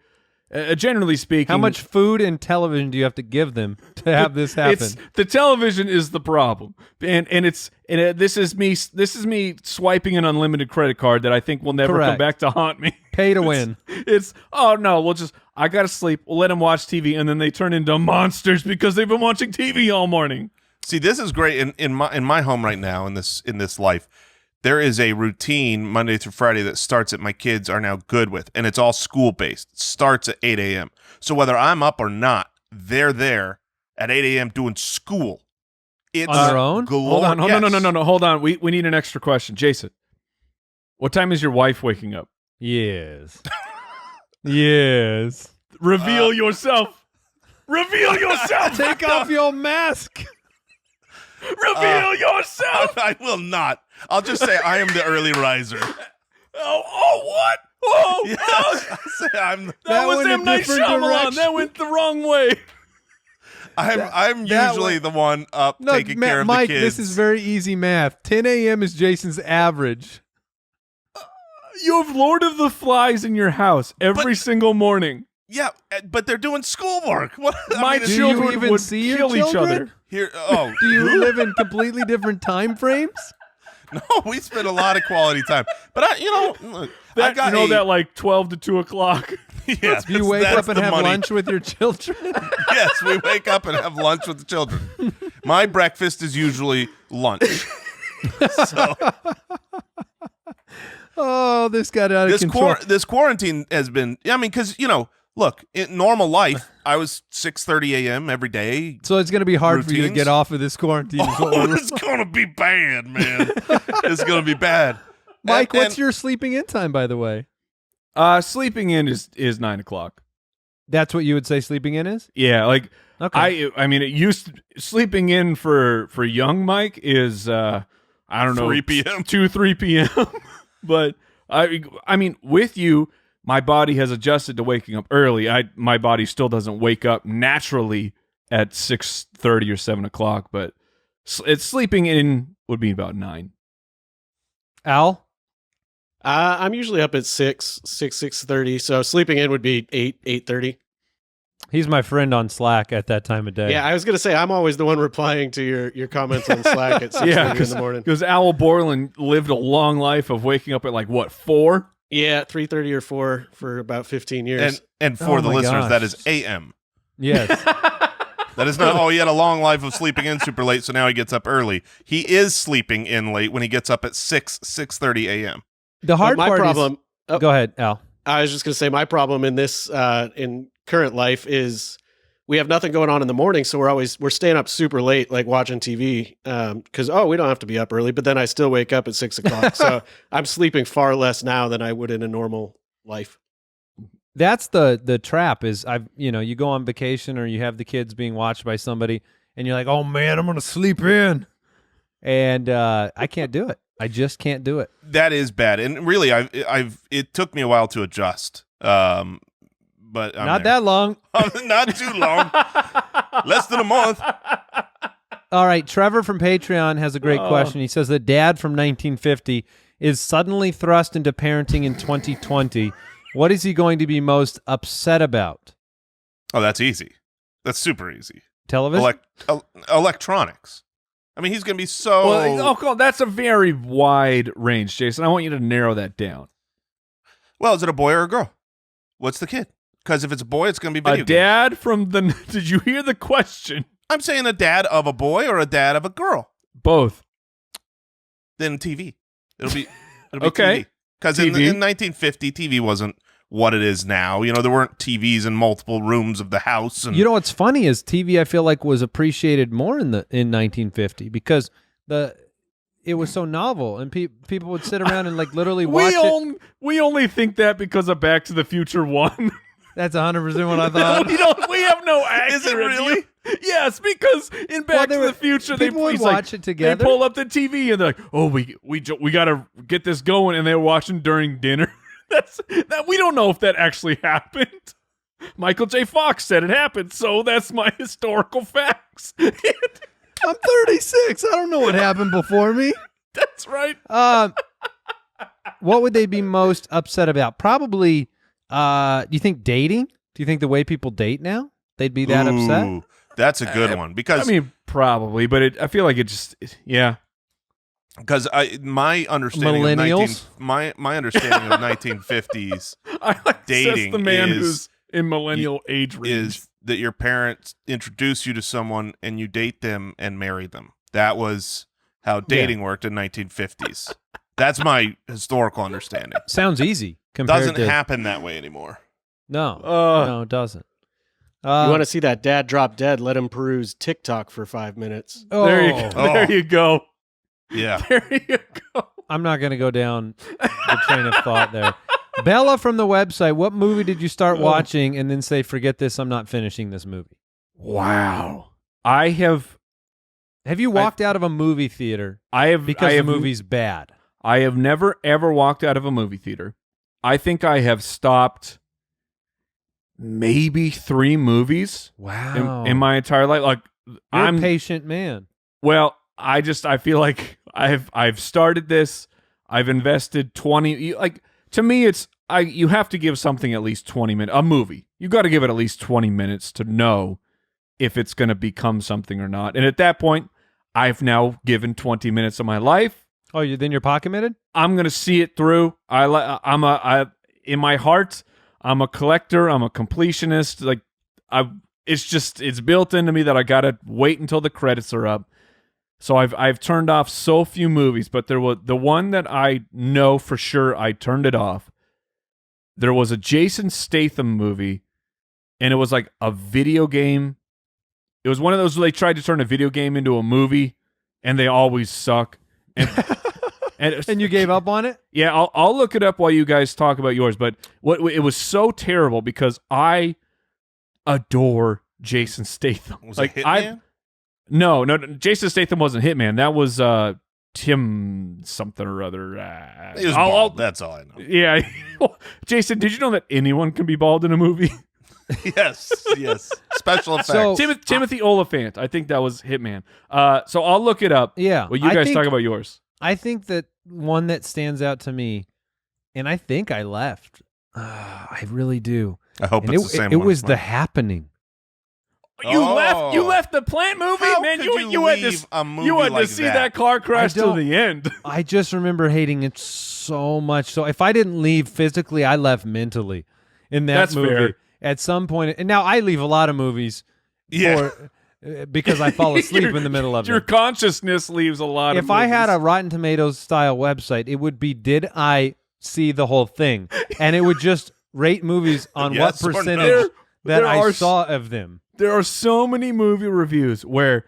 generally speaking. How much food and television do you have to give them to have this happen? It's the television is the problem, and this is me swiping an unlimited credit card that I think will never come Correct. back to haunt me. Pay to win. It's oh no, I gotta sleep. We'll let them watch TV, and then they turn into monsters because they've been watching TV all morning. See, this is great in my home right now in this life. There is a routine Monday through Friday that starts that my kids are now good with, and it's all school based. It starts at 8 a.m. So whether I'm up or not, they're there at 8 a.m. doing school. It's On their own? Hold on, no, hold on. We need an extra question, Jason. What time is your wife waking up? Yes. Yes. Reveal yourself. Reveal yourself. Take off your mask. Reveal yourself. I will not. I'll just say I am the early riser. Oh, what? Oh, Yes, oh. I'll say That That was went a M. Night different Shyamalan. direction. That went the wrong way. I'm that usually the one up No, taking care of Mike, the kids. this is very easy math. 10 a.m. is Jason's average. You have Lord of the Flies in your house every single morning. Yeah, but they're doing schoolwork. What? My Do you children even would see your kill each children? other. Here. Oh, Do you live in completely different time frames? No, we spend a lot of quality time. But look, That, I got that like 12 to 2 o'clock. Yes, Do you wake that's up and the have money. lunch with your children? Yes, we wake up and have lunch with the children. My breakfast is usually lunch. So Oh, this got out of control. this quarantine has been. I mean, because look, in normal life, I was 6:30 a.m. every day. So it's going to be hard for you to Routines? get off of this quarantine. is what Oh, we're- it's gonna be bad, man. It's gonna be bad. Mike, And- what's your sleeping in time, by the way? Sleeping in is 9 o'clock. That's what you would say sleeping in is? Yeah, like Okay. I mean, it sleeping in for young Mike is I don't know 3 p.m. 3 p.m. But I mean, with you, my body has adjusted to waking up early. My body still doesn't wake up naturally at 6:30 or 7 o'clock, but it's sleeping in would be about 9. Al? I'm usually up at 6:30. So sleeping in would be 8:30. He's my friend on Slack at that time of day. Yeah, I was gonna say I'm always the one replying to your comments on Slack at 6:30 in the morning. because Al Borland lived a long life of waking up at like what 4. Yeah, 3:30 or 4 for about 15 years. And for Oh the my listeners, gosh. that is a.m. Yes. That is not. Oh, he had a long life of sleeping in super late, so now he gets up early. He is sleeping in late when he gets up at 6:30 a.m. The hard my part problem. is... Go ahead, Al. I was just gonna say my problem in this in current life is we have nothing going on in the morning, so we're staying up super late, like watching TV, because we don't have to be up early, but then I still wake up at 6 o'clock, so I'm sleeping far less now than I would in a normal life. That's the trap is you go on vacation or you have the kids being watched by somebody and you're like, oh man, I'm going to sleep in. And I can't do it. I just can't do it. That is bad, and really, it took me a while to adjust. But I'm Not there. that long. Not too long. Less than a month. All right. Trevor from Patreon has a great question. He says that dad from 1950 is suddenly thrust into parenting in 2020. What is he going to be most upset about? Oh, that's easy. That's super easy. Television? Electronics. I mean, he's going to be so. Well, that's a very wide range, Jason. I want you to narrow that down. Well, is it a boy or a girl? What's the kid? Because if it's a boy, it's going to be A video games. dad from the... Did you hear the question? I'm saying a dad of a boy or a dad of a girl. Both. Then TV. It'll be Okay. TV. Because in TV. 1950, TV wasn't what it is now. There weren't TVs in multiple rooms of the house. And You know what's funny is TV I feel like was appreciated more in 1950 because it was so novel and people would sit around and like literally watch it. We only think that because of Back to the Future 1. That's 100% what I thought. we have no accurate Is it really? view. Yes, because in Back to the Future, people would he's like- watch it together. They pull up the TV and they're like, "Oh, we got to get this going," and they're watching during dinner. That we don't know if that actually happened. Michael J. Fox said it happened, so that's my historical facts. I'm 36. I don't know what happened before me. That's right. What would they be most upset about? Probably, do you think dating? Do you think the way people date now? They'd be that upset? Ooh, that's a good one. Because I mean, probably, but I feel like yeah. Because my understanding Millennials? of my understanding of 1950s I like dating the man is- who's in millennial age range. is that your parents introduce you to someone and you date them and marry them. That was how dating worked in 1950s. That's my historical understanding. Sounds easy compared Doesn't to... happen that way anymore. No, Uh, no, it doesn't. You want to see that dad drop dead? Let him peruse TikTok for 5 minutes. There you go. Oh. There you go. Yeah. There you go. I'm not going to go down the train of thought there. Bella from the website, what movie did you start watching and then say, forget this, I'm not finishing this movie? Wow. I have Have you walked out of a movie theater because the movie's bad? I have never ever walked out of a movie theater. I think I have stopped maybe 3 movies Wow. in my entire life. Like You're I'm a patient man. well, I feel like I've started this. I've invested 20 to me you have to give something at least 20 minutes. A movie. You got to give it at least 20 minutes to know if it's going to become something or not. And at that point, I've now given 20 minutes of my life. Oh, then you're pot committed? I'm gonna see it through. In my heart, I'm a collector. I'm a completionist. Like it's built into me that I gotta wait until the credits are up. So I've turned off so few movies, but there was the one that I know for sure I turned it off. There was a Jason Statham movie, and it was like a video game. It was one of those where they tried to turn a video game into a movie, and they always suck. And you gave up on it? Yeah, I'll look it up while you guys talk about yours. But it was so terrible because I adore Jason Statham. Was it Hitman? No, Jason Statham wasn't Hitman. That was Tim something or other. He was bald. That's all I know. Yeah. Jason, did you know that anyone can be bald in a movie? Yes. Special effects. So- Timothy Oliphant. I think that was Hitman. So I'll look it up. Yeah. Well, you guys talk about yours. I think that one that stands out to me, and I think I left. I really do. I hope And it's the same it one. was The Happening. You left the plant movie, How man. could You had leave a movie you had like to see that? that car crash to don't- the end. I just remember hating it so much. So if I didn't leave physically, I left mentally in that That's movie. fair. At some point, and now I leave a lot of movies Yeah. because I fall asleep in the middle of Your it. consciousness leaves a lot of If I had a movies. Rotten Tomatoes style website, it would be did I see the whole thing? And it would just rate movies on Yes or what no. percentage that There I are saw of them. There are so many movie reviews where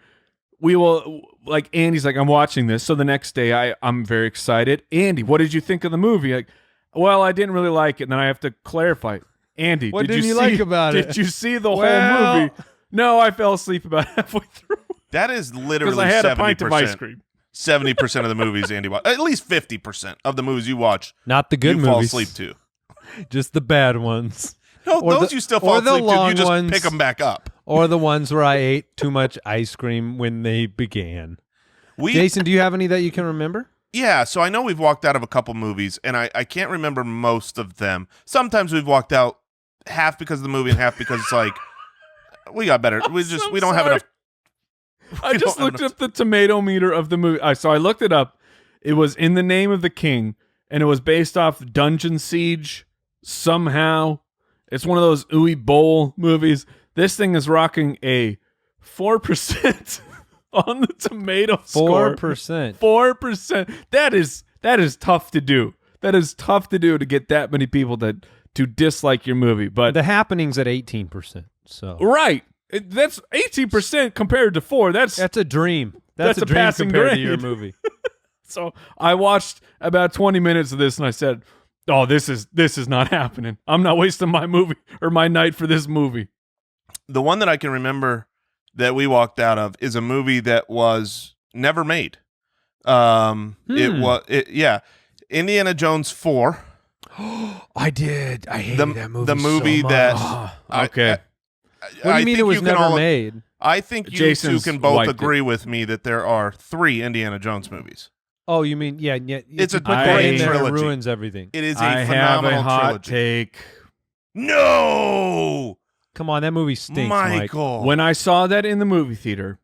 we will, like, Andy's like, I'm watching this. So the next day I'm very excited. Andy, what did you think of the movie? Like, well, I didn't really like it. And then I have to clarify. Andy, What did didn't you see, like about it? Did you see the Well- whole movie? No, I fell asleep about halfway through That is because literally I had 70%. a pint of ice cream. 70% of the movies Andy watch. At least 50% of the movies you watch, Not the good you movies. fall asleep to. Just the bad ones. No, Or those the- you still or fall the asleep to. You long just ones. pick them back up. Or the ones where I ate too much ice cream when they began. We Jason, do you have any that you can remember? Yeah, so I know we've walked out of a couple movies, and I can't remember most of them. Sometimes we've walked out half because of the movie and half because it's like, we got better. We don't have enough. I just looked up the tomato meter of the movie. So I looked it up. It was In the Name of the King, and it was based off Dungeon Siege somehow. It's one of those Uwe Boll movies. This thing is rocking a 4% on the tomato score. 4%. 4%. That is tough to do. That is tough to do to get that many people to dislike your movie. But The Happening's at 18%. So right. That's 18% compared to 4. that's a dream. That's a a dream passing compared to your grade. movie. So I watched about 20 minutes of this and I said, "Oh, this is not happening. I'm not wasting my movie or my night for this movie." The one that I can remember that we walked out of is a movie that was never made. Yeah, Indiana Jones 4. I did. I hated that movie. The movie so that much. Okay. What do you mean it was can never all- made? I think you Jason's two can both liked agree with me that there are 3 Indiana Jones movies. Oh, you mean yeah? It's a put that in great there, it trilogy. ruins everything. It is a I have phenomenal a hot trilogy. take. No, Come on, that movie stinks, Mike. Michael. When I saw that in the movie theater,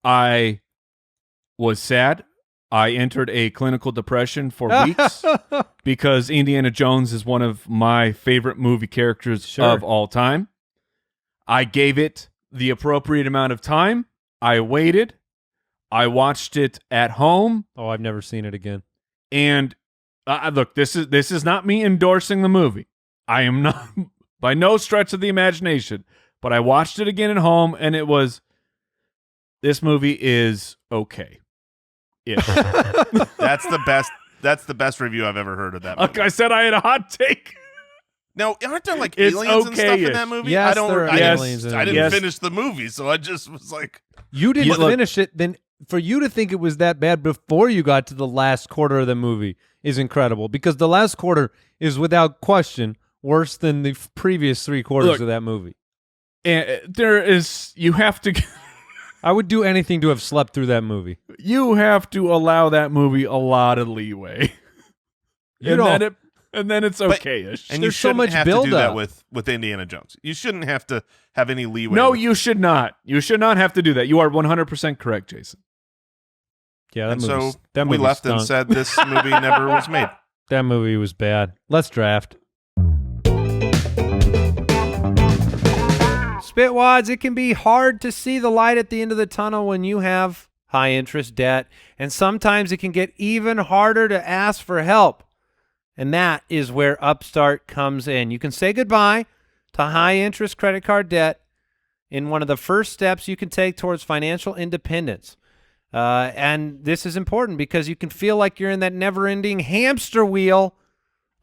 I was sad. I entered a clinical depression for weeks because Indiana Jones is one of my favorite movie characters Sure. of all time. I gave it the appropriate amount of time. I waited. I watched it at home. Oh, I've never seen it again. And look, this is not me endorsing the movie. I am not by no stretch of the imagination. But I watched it again at home, and it was. This movie is okay. Ish. That's the best. That's the best review I've ever heard of that movie. Like I said, I had a hot take. Now, aren't there like It's aliens and stuff in okay-ish. that movie? Yes, I don't. there are I didn't- aliens in I it. didn't Yes. finish the movie, so I just was like, You didn't Look- finish it. Then for you to think it was that bad before you got to the last quarter of the movie is incredible because the last quarter is without question worse than the previous 3 quarters Look. of that movie. And you have to. I would do anything to have slept through that movie. You have to allow that movie a lot of leeway. You and don't. then it's But- okay-ish. and you There's so shouldn't much have to do that build-up. with Indiana Jones. You shouldn't have to have any leeway. No, with- you should not. You should not have to do that. You are 100% correct, Jason. Yeah, that and movie, so that we movie left and stunk. said this movie never was made. That movie was bad. Let's draft. Spitwads, it can be hard to see the light at the end of the tunnel when you have high interest debt, and sometimes it can get even harder to ask for help. And that is where Upstart comes in. You can say goodbye to high interest credit card debt in one of the first steps you can take towards financial independence. And this is important because you can feel like you're in that never-ending hamster wheel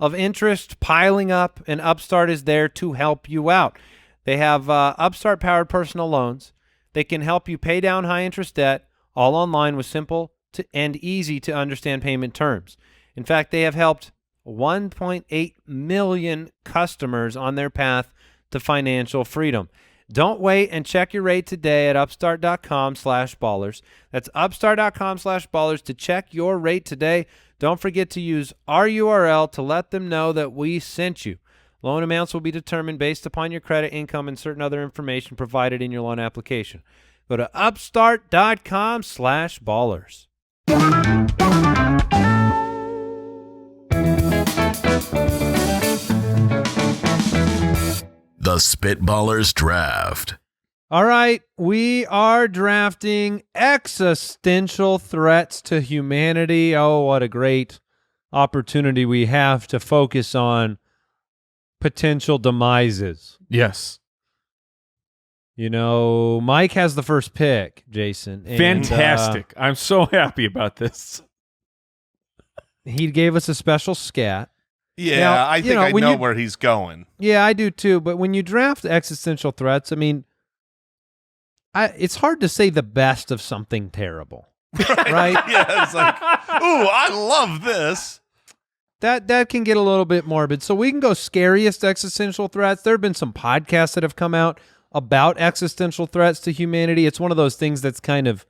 of interest piling up, and Upstart is there to help you out. They have Upstart-powered personal loans. They can help you pay down high-interest debt, all online with simple and easy-to-understand payment terms. In fact, they have helped 1.8 million customers on their path to financial freedom. Don't wait and check your rate today at upstart.com/ballers. That's upstart.com/ballers to check your rate today. Don't forget to use our URL to let them know that we sent you. Loan amounts will be determined based upon your credit, income, and certain other information provided in your loan application. Go to upstart.com/ballers. The Spitballers Draft. All right, we are drafting existential threats to humanity. Oh, what a great opportunity we have to focus on potential demises. Yes. You know, Mike has the first pick, Jason. and, Fantastic. I'm so happy about this. He gave us a special scat. Yeah, Now, I think I know where he's going. Yeah, I do too. But when you draft existential threats, I mean, it's hard to say the best of something terrible, right? Yeah, it's like, ooh, I love this. That can get a little bit morbid. So we can go scariest existential threats. There have been some podcasts that have come out about existential threats to humanity. It's one of those things that's kind of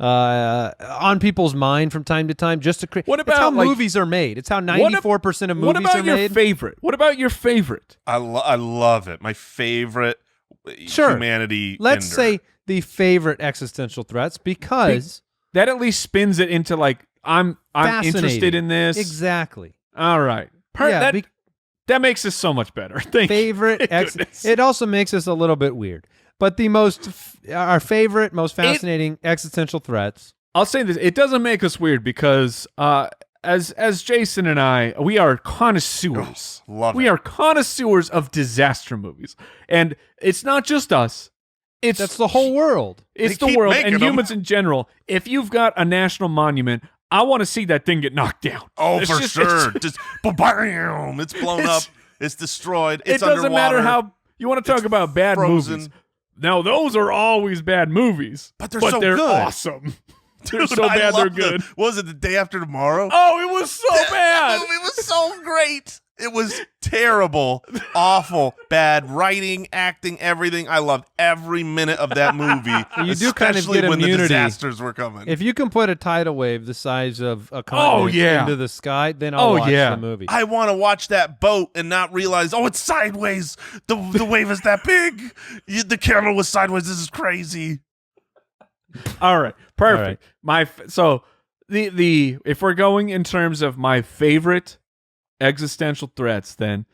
on people's mind from time to time. Just to create. What It's how about, like, movies are made. It's how 94% of What movies about are your made. favorite? What about your favorite? I love it. My favorite Sure. humanity. Let's ender. say the favorite existential threats because That at least spins it into like I'm interested fascinating. in this. Exactly. All right. Yeah, That makes this so much better. Thank favorite. you. Thank goodness. It also makes us a little bit weird. But the our favorite, most fascinating existential threats. I'll say this: it doesn't make us weird because, as Jason and I, we are connoisseurs. Love we it. are connoisseurs of disaster movies, and it's not just us. That's the whole world. It's They the keep world making and them. humans in general. If you've got a national monument, I want to see that thing get knocked down. Oh, It's for just- sure. it's- Just bam, it's blown up. It's destroyed. It It's doesn't matter underwater. how you want to talk about bad frozen. movies. Now, those are always bad movies, But they're so good. awesome. They're Dude, so I bad, they're love good. what was it, The Day After Tomorrow? Oh, it was so That bad. movie was so great. It was terrible, awful, bad writing, acting, everything. I loved every minute of that movie. You do kind of especially get when the immunity. disasters were coming. If you can put a tidal wave the size of a continent yeah. into the sky, then I'll watch the movie. I want to watch that boat and not realize, oh, it's sideways. The wave is that big. The camera was sideways. This is crazy. All right, perfect. All right. So the if we're going in terms of my favorite existential threats, then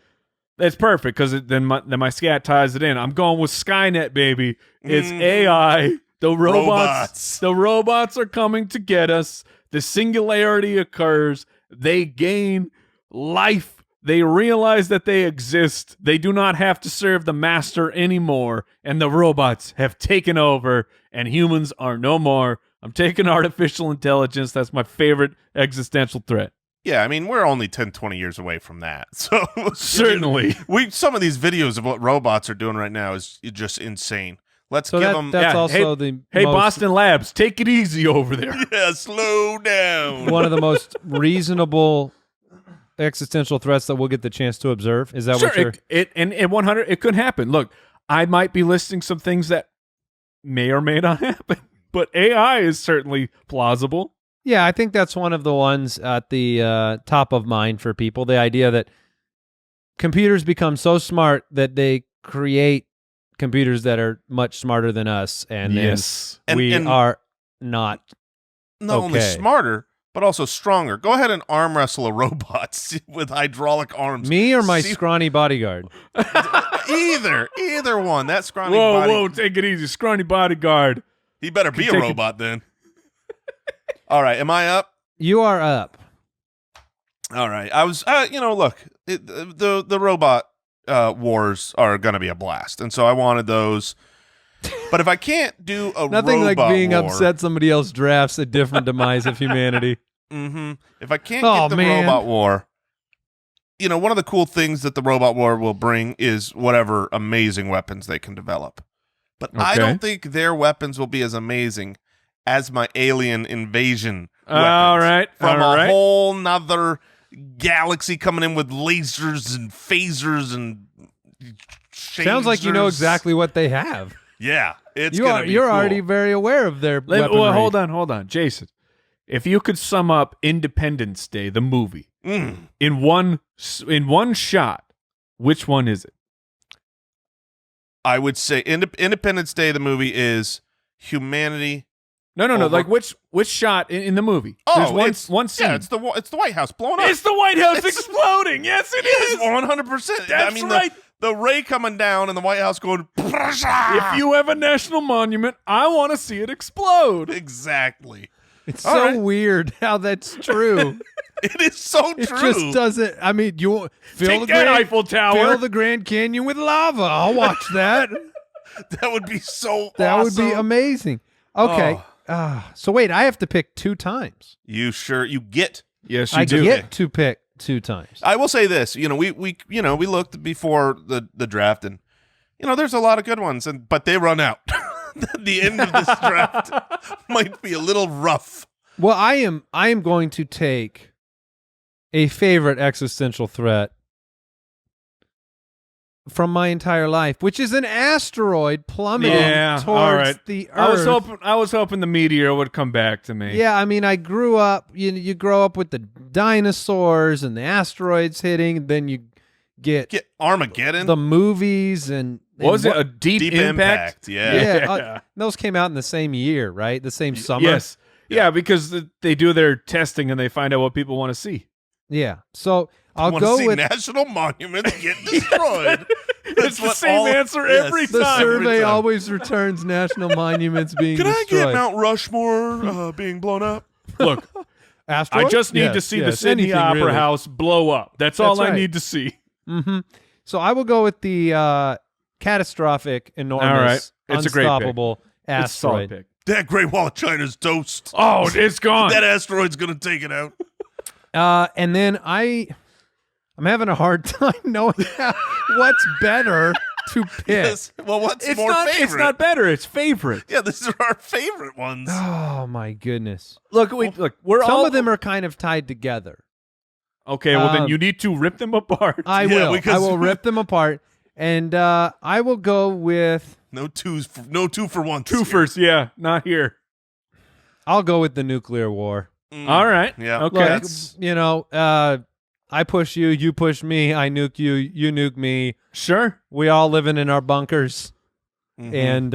it's perfect because then my scat ties it in. I'm going with Skynet, baby. It's AI. The robots. The robots are coming to get us. The singularity occurs. They gain life. They realize that they exist. They do not have to serve the master anymore, and the robots have taken over, and humans are no more. I'm taking artificial intelligence. That's my favorite existential threat. Yeah, I mean, we're only 10, 20 years away from that. So Certainly. Some of these videos of what robots are doing right now is just insane. Let's So give them that's Yeah, also the Hey, most, Boston Labs, take it easy over there. yeah, slow down. one of the most reasonable existential threats that we'll get the chance to observe. Is that Sure, what you're? and 100, it could happen. Look, I might be listing some things that may or may not happen, but AI is certainly plausible. Yeah, I think that's one of the ones at the top of mind for people. The idea that computers become so smart that they create computers that are much smarter than us, and Yes. then we And- are not not only Okay. smarter, but also stronger. Go ahead and arm wrestle a robot with hydraulic arms. Me or my See- scrawny bodyguard? Either one. That scrawny Whoa, body. whoa, take it easy. Scrawny bodyguard. He better be a Take it- robot then. All right, am I up? You are up. All right. I was, look, the robot wars are going to be a blast. And so I wanted those. But if I can't do a Nothing like robot being war, upset somebody else drafts a different demise of humanity. if I can't Oh, get the man. robot war, one of the cool things that the robot war will bring is whatever amazing weapons they can develop. But I Okay. don't think their weapons will be as amazing as my alien invasion weapons. All right. From all a right. whole nother galaxy coming in with lasers and phasers and Sounds like you know shazers. exactly what they have. Yeah, it's You're gonna be cool. already very aware of their Well, weaponry. hold on. Jason, if you could sum up Independence Day, the movie, Mm. in one shot, which one is it? I would say Independence Day, the movie, is humanity. No. Over- Like which shot in the movie? Oh, There's one scene. Yeah, it's the White House blowing up. It's the White House It's- exploding. Yes, it is. 100%. That's I mean, right. The ray coming down and the White House going. If you have a national monument, I want to see it explode. Exactly. It's All so right. weird how that's true. It is so It true. just doesn't. I mean, you fill Take the that Grand, Eiffel Tower. fill the Grand Canyon with lava. I'll watch that. That would be so That would be awesome. amazing. Okay. So wait, I have to pick 2 times. You get. Yes, I get to pick 2 times. I will say this, we looked before the draft, and there's a lot of good ones, but they run out. The end of this draft might be a little rough. Well, I am going to take a favorite existential threat from my entire life, which is an asteroid plummeting Yeah, towards all right. the Earth. I was hoping the meteor would come back to me. Yeah, I mean, I grew up. You grow up with the dinosaurs and the asteroids hitting, and then you get Armageddon. the movies and What was it? A deep impact? Yeah. Yeah, those came out in the same year, right? The same summer. Yes. Yeah, because they do their testing and they find out what people want to see. Yeah. So I'll Want to go see with national monuments get destroyed. It's the same answer every the time. survey always returns national monuments being Can I destroyed. get Mount Rushmore being blown up? Look, Asteroid? I just need to Yes, see the yes, Sydney anything Opera really. House blow up. That's all That's I right. need to see. Mm-hmm. So I will go with the catastrophic, enormous, All right. It's a great pick. unstoppable It's a solid asteroid. pick. That Great Wall of China's toast. Oh, it's gone. That asteroid's going to take it out. And then I'm having a hard time knowing what's better to pick. Yes. Well, what's It's more not. favorite? It's not better. It's favorite. Yeah, these are our favorite ones. Oh my goodness! Look, we're Some all of them are kind of tied together. okay. Well, then um, you need to rip them apart. I Yeah, will. because- I will rip them apart, and I will go with. No two for one. Twofers, yeah, not here. I'll go with the nuclear war. All right. Yeah. Okay. Look, That's- I push you, you push me, I nuke you, you nuke me. Sure. We all living in our bunkers, Mhm. and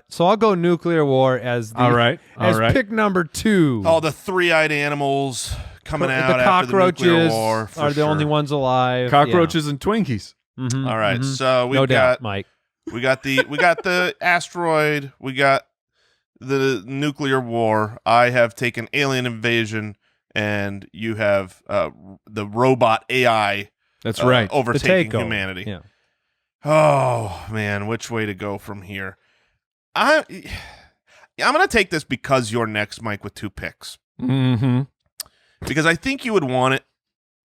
so I'll go nuclear war as the All right. All as right. pick number 2. all the three-eyed animals coming out the after the nuclear cockroaches war for are the only sure. ones alive. Cockroaches and Twinkies. Yeah. Mhm, All right, mhm. so we no doubt, got Mike. we got the asteroid, we got the nuclear war. I have taken alien invasion, and you have the robot AI. That's right. The overtaking takeover. humanity. Yeah. Oh man, which way to go from here? I'm gonna take this because you're next, Mike, with 2 picks. Mm-hmm. Because I think you would want it.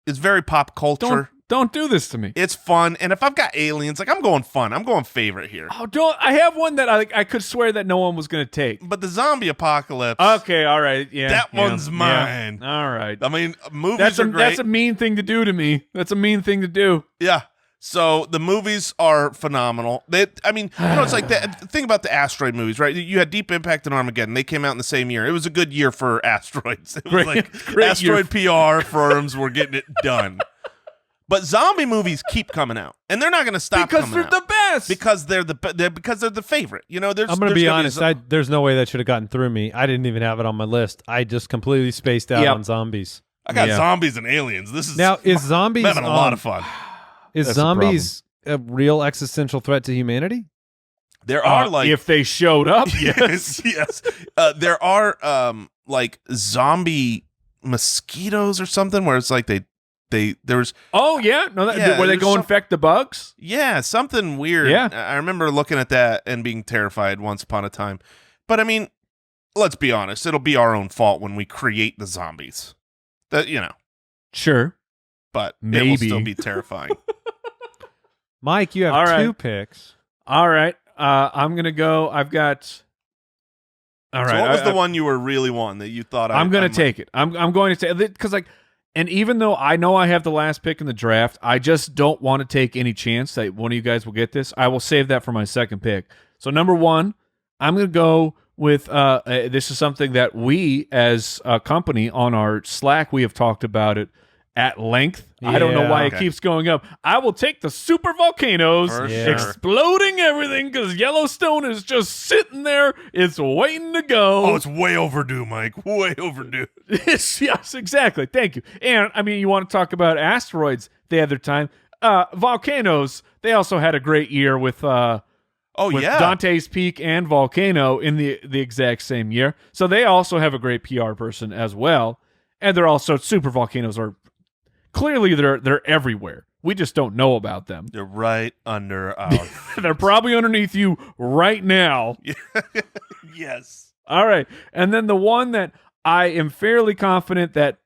It's very pop culture. Don't do this to me. It's fun, and if I've got aliens, like I'm going fun. I'm going favorite here. Oh, don't! I have one that I could swear that no one was going to take. But the zombie apocalypse. Okay, all right, yeah, That yeah, one's yeah. mine. All right, I mean, movies that's are great. that's a mean thing to do to me. That's a mean thing to do. Yeah. So the movies are phenomenal. It's like the thing about the asteroid movies, right? You had Deep Impact and Armageddon. They came out in the same year. It was a good year for asteroids. It was Great- like great asteroid PR firms were getting it done. But zombie movies keep coming out, and they're not going to stop because coming they're out. the best. Because they're the favorite. You know, I'm going to there's be gonna honest. There's no way that should have gotten through me. I didn't even have it on my list. I just completely spaced out Yep. on zombies. I got zombies and aliens. This is Now, is zombies I'm having a lot of fun. Is That's the zombies a real existential threat to humanity? There are like if they showed up, yes. yes. There are like zombie mosquitoes or something where it's like there's Oh yeah, no, Yeah, where they there's go infect the bugs. something weird. Yeah. I remember looking at that and being terrified once upon a time. But I mean, let's be honest, it'll be our own fault when we create the zombies. That Sure. but it will Maybe. still be terrifying. Mike, you have All right. 2 picks. All right. I'm gonna go. I've got. All right. So what was the one you were really wanting that you thought I'm going to take it. I'm going to take it because and even though I know I have the last pick in the draft, I just don't want to take any chance that one of you guys will get this. I will save that for my second pick. So number 1, I'm going to go with this is something that we as a company on our Slack, we have talked about it at length. I don't know why it keeps going up. I will take the super volcanoes For sure. exploding everything because Yellowstone is just sitting there. It's waiting to go. Oh, it's way overdue, Mike. Way overdue. Yes, exactly. Thank you. And I mean, you want to talk about asteroids? They had their time. Volcanoes. They also had a great year with with Dante's Peak and Volcano in the exact same year. So they also have a great PR person as well. And they're also super volcanoes are clearly they're everywhere. We just don't know about them. They're right under our They're probably underneath you right now. Yes. All right. And then the one that I am fairly confident that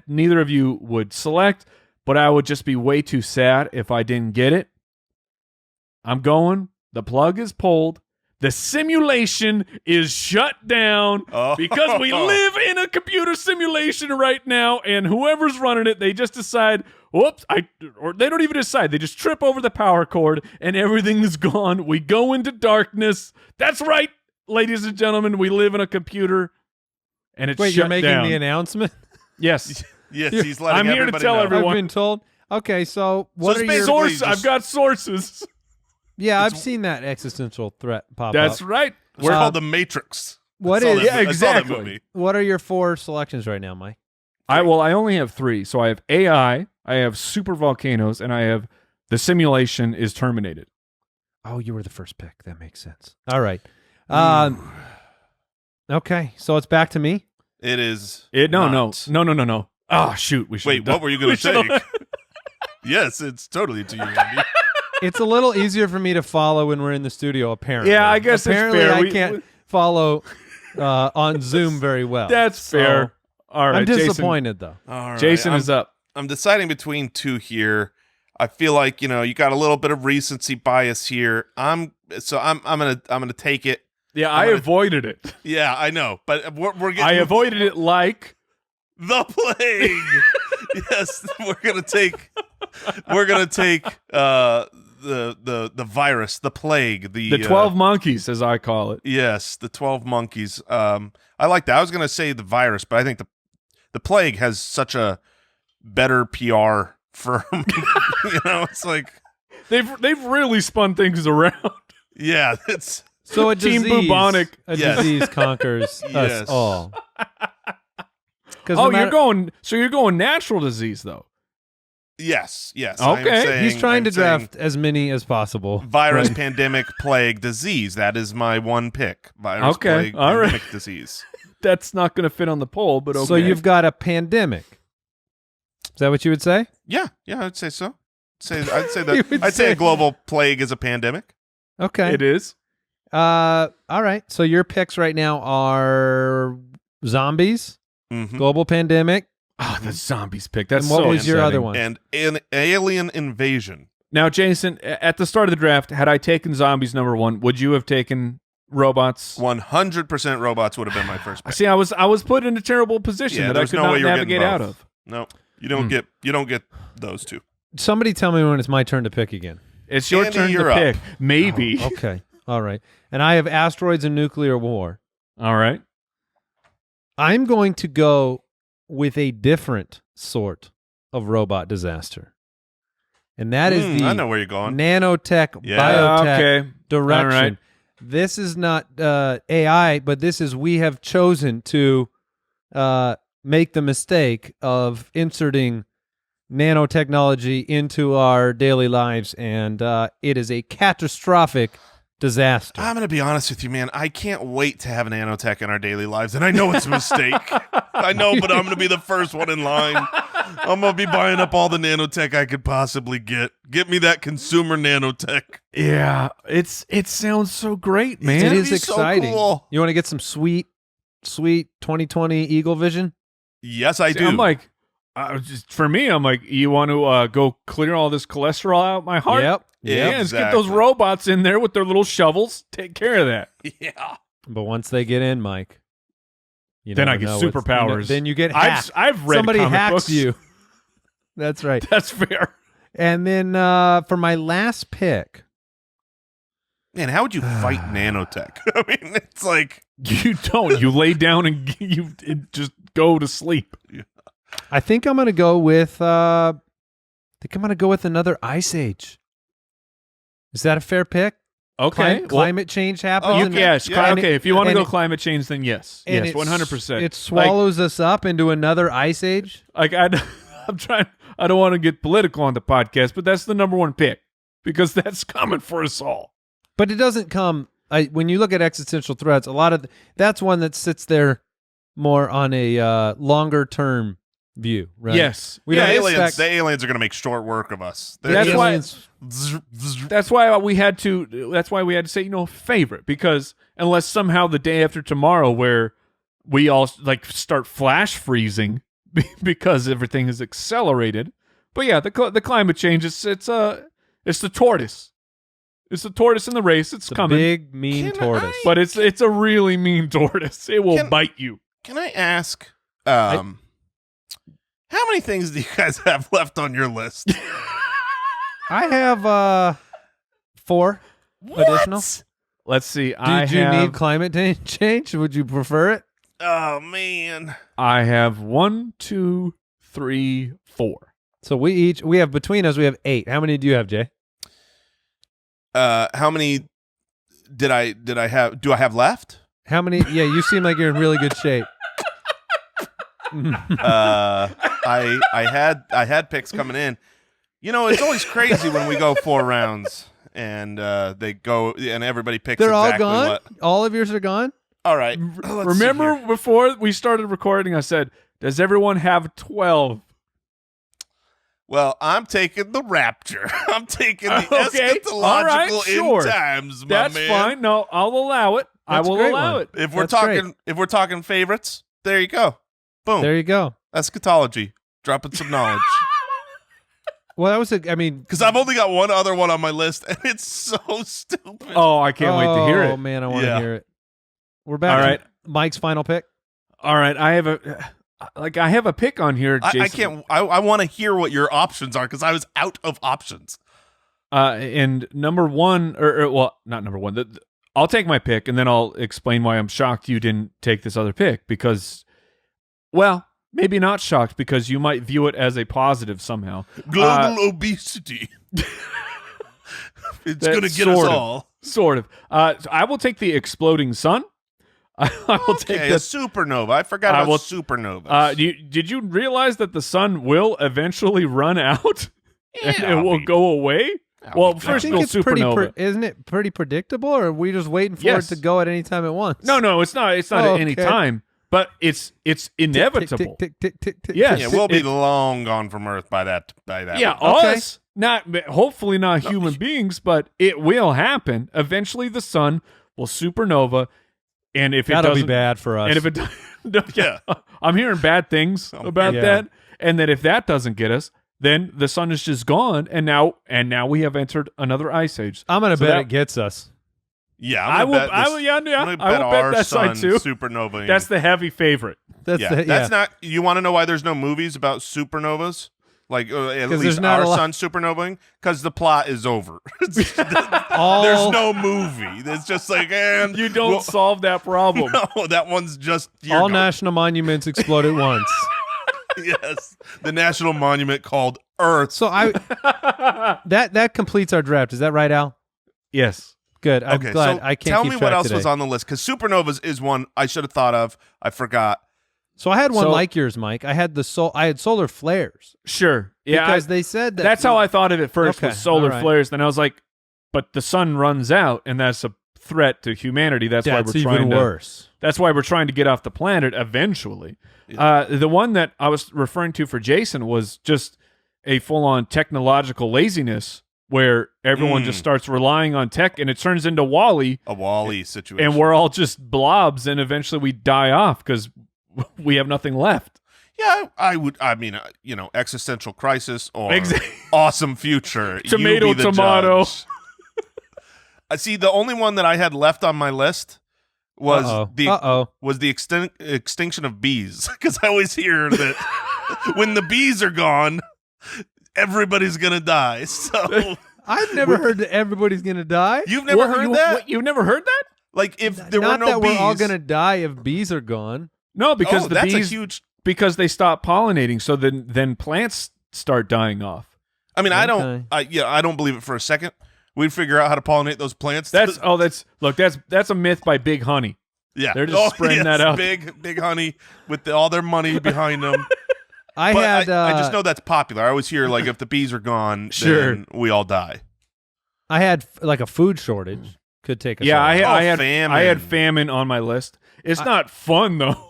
neither of you would select, but I would just be way too sad if I didn't get it. I'm going. The plug is pulled. The simulation is shut down because we live in a computer simulation right now, and whoever's running it, they just decide, whoops, or they don't even decide. They just trip over the power cord, and everything is gone. We go into darkness. That's right, ladies and gentlemen. We live in a computer, and it's Wait, shut you're making down. the announcement? Yes. Yes, he's letting I'm here to everybody tell know. everyone. I've been told. Okay, so what So are it's your... basically Source. I've got sources. Yeah, I've seen that existential threat pop That's up. right. It's called The Matrix. What I saw is- that- Yeah, I saw that exactly. movie. What are your 4 selections right now, Mike? I only have 3. So I have AI, I have super volcanoes, and I have the simulation is terminated. Oh, you were the first pick. That makes sense. All right. Okay, so it's back to me. It is. No. not. Oh, shoot. We should. Wait, what were you going to take? Yes, it's totally to you, Andy. It's a little easier for me to follow when we're in the studio, apparently. Yeah, I guess it's apparently fair. I can't follow on Zoom very well. That's So, fair. All right, I'm disappointed, though. All right. Jason is up. I'm deciding between 2 here. I feel like, you got a little bit of recency bias here. I'm gonna take it. Yeah, I avoided it. Yeah, I know, but we're getting I avoided it like the plague. Yes, we're gonna take the virus, the plague, the 12 monkeys, as I call it. Yes, the 12 monkeys. I like that. I was gonna say the virus, but I think the plague has such a better PR firm. It's like They've really spun things around. yeah, it's So a Team disease, Bubonic. a Yes. disease conquers Yes. us all. 'Cause Oh, no matter- you're going natural disease though. yes. Okay. He's trying to I'm saying draft as many as possible. virus, Right. pandemic, plague, disease. That is my one pick. Virus, Okay, plague, all right. pandemic, disease. That's not going to fit on the poll, but okay. So you've got a pandemic. Is that what you would say? Yeah, I'd say so. I'd say You that. would I'd say say- a global plague is a pandemic. Okay. It is. All right. So your picks right now are zombies, Mm-hmm. global pandemic, Oh, the zombies pick. That's and what so was your upsetting. other one? And an alien invasion. Now, Jason, at the start of the draft, had I taken zombies number 1, would you have taken robots? 100% robots would have been my first pick. See, I was put in a terrible position Yeah, that I there's could no not way you're getting navigate out both. of. No, you don't get those two. Somebody tell me when it's my turn to pick again. It's your Andy, turn you're to up. pick. Maybe. Okay. All right. And I have asteroids and nuclear war. All right. I'm going to go with a different sort of robot disaster. And that is the I know where you're going. nanotech, Yeah. biotech Okay. direction. All right. This is not AI, but this is we have chosen to make the mistake of inserting nanotechnology into our daily lives, and it is a catastrophic disaster. I'm going to be honest with you, man. I can't wait to have nanotech in our daily lives, and I know it's a mistake. I know, but I'm going to be the first one in line. I'm going to be buying up all the nanotech I could possibly get. Get me that consumer nanotech. Yeah, it sounds so great, man. It is be so exciting. cool. You want to get some sweet 2020 Eagle Vision? Yes, I See, do. I'm like, for me, I'm like, you want to go clear all this cholesterol out my heart? Yep. Yeah, let's get those Exactly. robots in there with their little shovels. Take care of that. Yeah. But once they get in, Mike, you Then I never get know what's- superpowers. then you get hacked. I've read Somebody comic hacks books. you. That's right. That's fair. And then for my last pick, Man, how would you fight nanotech? I mean, it's like, You don't. You lay down and you just go to sleep. I think I'm going to go with another Ice Age. Is that a fair pick? Okay. Climate change happens. Oh, and- okay. Yes. Yeah. Okay. If you want to and go it- climate change, then yes. and Yes. 100%. It swallows us up into another Ice Age. Like I'm trying. I don't want to get political on the podcast, but that's the number one pick because that's coming for us all. But it doesn't come. When you look at existential threats, a lot of that's one that sits there more on a longer term view, right? Yes. We yeah, don't aliens. expect- The aliens are going to make short work of us. the That's why- aliens- That's why we had to. That's why we had to say favorite because unless somehow the day after tomorrow where we all like start flash freezing because everything is accelerated. But yeah, the climate change it's the tortoise. It's the tortoise in the race. It's the coming. big mean Can tortoise. I- But it's a really mean tortoise. It will bite you. Can I ask, how many things do you guys have left on your list? I have 4 additional. Let's see. Did you need climate change? Would you prefer it? Oh, man. I have 1, 2, 3, 4. So we have between us we have 8. How many do you have, Jay? How many do I have left? How many? Yeah, you seem like you're in really good shape. I had picks coming in. You know, it's always crazy when we go 4 rounds and they go and everybody picks They're all exactly gone. what. All of yours are gone. All right. Let's see Remember here. before we started recording, I said, "Does everyone have 12?" Well, I'm taking the rapture. I'm taking the Okay. eschatological All right, sure. end times, my That's man. fine. No, I'll allow it. I That's a will great allow one. it. If we're That's talking favorites, there you go. Boom. There you go. Eschatology. Dropping some knowledge. Well, that was I mean, Because I've only got one other one on my list, and it's so stupid. Oh, I can't wait to hear Oh it. man, I want to Yeah. hear it. We're back. All to right. Mike's final pick. All right, I have a pick on here, Jason. I can't. I want to hear what your options are because I was out of options. And number one, or well, not number one. I'll take my pick, and then I'll explain why I'm shocked you didn't take this other pick. Because, well, maybe not shocked because you might view it as a positive somehow. Global obesity. It's That going to get us sort of. all. Sort of. So I will take the exploding sun. I will take Okay, a the. supernova. I forgot I about will- supernovas. Did you realize that the sun will eventually run out and Yeah, it will I mean- go away? I'll Well, be first back. it'll supernova. Isn't it pretty predictable, or are we just waiting for Yes. it to go at any time at once? No, it's not. It's not Oh, at any okay. time, but it's Tick, tick, inevitable. tick, tick, tick, tick, Yes. yeah, we'll be it- long gone from Earth by that. Yeah, Okay. us, not hopefully not human beings, but it will happen. Eventually, the sun will supernova, and if That'll it be doesn't, bad for us. and if it, Yeah. I'm hearing bad things about Yeah. that, and that if that doesn't get us, then the sun is just gone, and now we have entered another ice age. I'm gonna So bet that- it gets us. Yeah, I I'm will. gonna bet I this- will. Yeah, I'm gonna I will bet our that side sun too. supernova. That's the heavy favorite. That's yeah, the, that's not. You want to know why there's no movies about supernovas? Like at 'Cause least there's not our a lot- sun supernovaing? Because the plot is over. all. There's no movie. It's just like, and You don't solve that problem. No, that one's just you're all gone. national monuments explode at once. Yes, the national monument called Earth. So that completes our draft. Is that right, Al? Yes. Good. I'm Okay, glad so I can't tell keep me track what else today. was on the list, because supernovas is one I should have thought of. I forgot. So I had one So- like yours, Mike. I had solar flares. Sure. Yeah. Because they said that that's how I thought of it first, Okay, was solar all right. flares. Then I was like, but the sun runs out, and that's a threat to humanity. That's why we're even trying to. worse. That's why we're trying to get off the planet eventually. The one that I was referring to for Jason was just a full-on technological laziness where everyone just starts relying on tech, and it turns into WALL-E, A Wall-E situation. and we're all just blobs, and eventually we die off because we have nothing left. Yeah, I would. I mean, existential crisis or Exactly. awesome future. You Tomato, be the tomato. judge. I see. The only one that I had left on my list was the extinction of bees, because I always hear that when the bees are gone, everybody's gonna die. So I've never heard that everybody's gonna die. you've never heard that? You've never heard that? Like, if there were Not no that bees, we're all gonna die if bees are gone. No, because the that's bees a huge. because they stop pollinating, so then plants start dying off. I mean, I Okay. I don't believe it for a second. We'd figure out how to pollinate those plants. That's a myth by Big Honey. yeah. they're just spreading that out. Big honey with all their money behind them. I But had I just know that's popular. I always hear, like, if the bees are gone, Sure. then we all die. I had like a food shortage. Could take us Yeah, all I out. had famine. I had famine on my list. It's not fun though.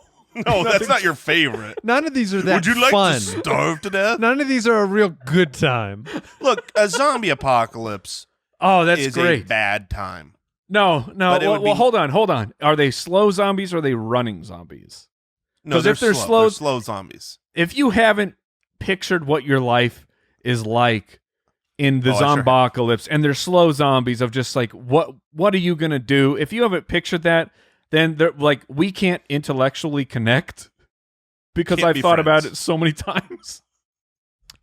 No, that's not your favorite. None of these are that Would you like fun. to starve to death? None of these are a real good time. Look, a zombie apocalypse Oh, that's is great. a bad time. No. But it would Well, be- hold on. Are they slow zombies or are they running zombies? No, 'Cause they're if they're slow. slow- They're slow zombies. If you haven't pictured what your life is like in the Oh, I sure have. zombocalypse, and they're slow zombies of just like what are you gonna do? If you haven't pictured that, then they're like, we can't intellectually connect because Can't I've be thought about friends. it so many times.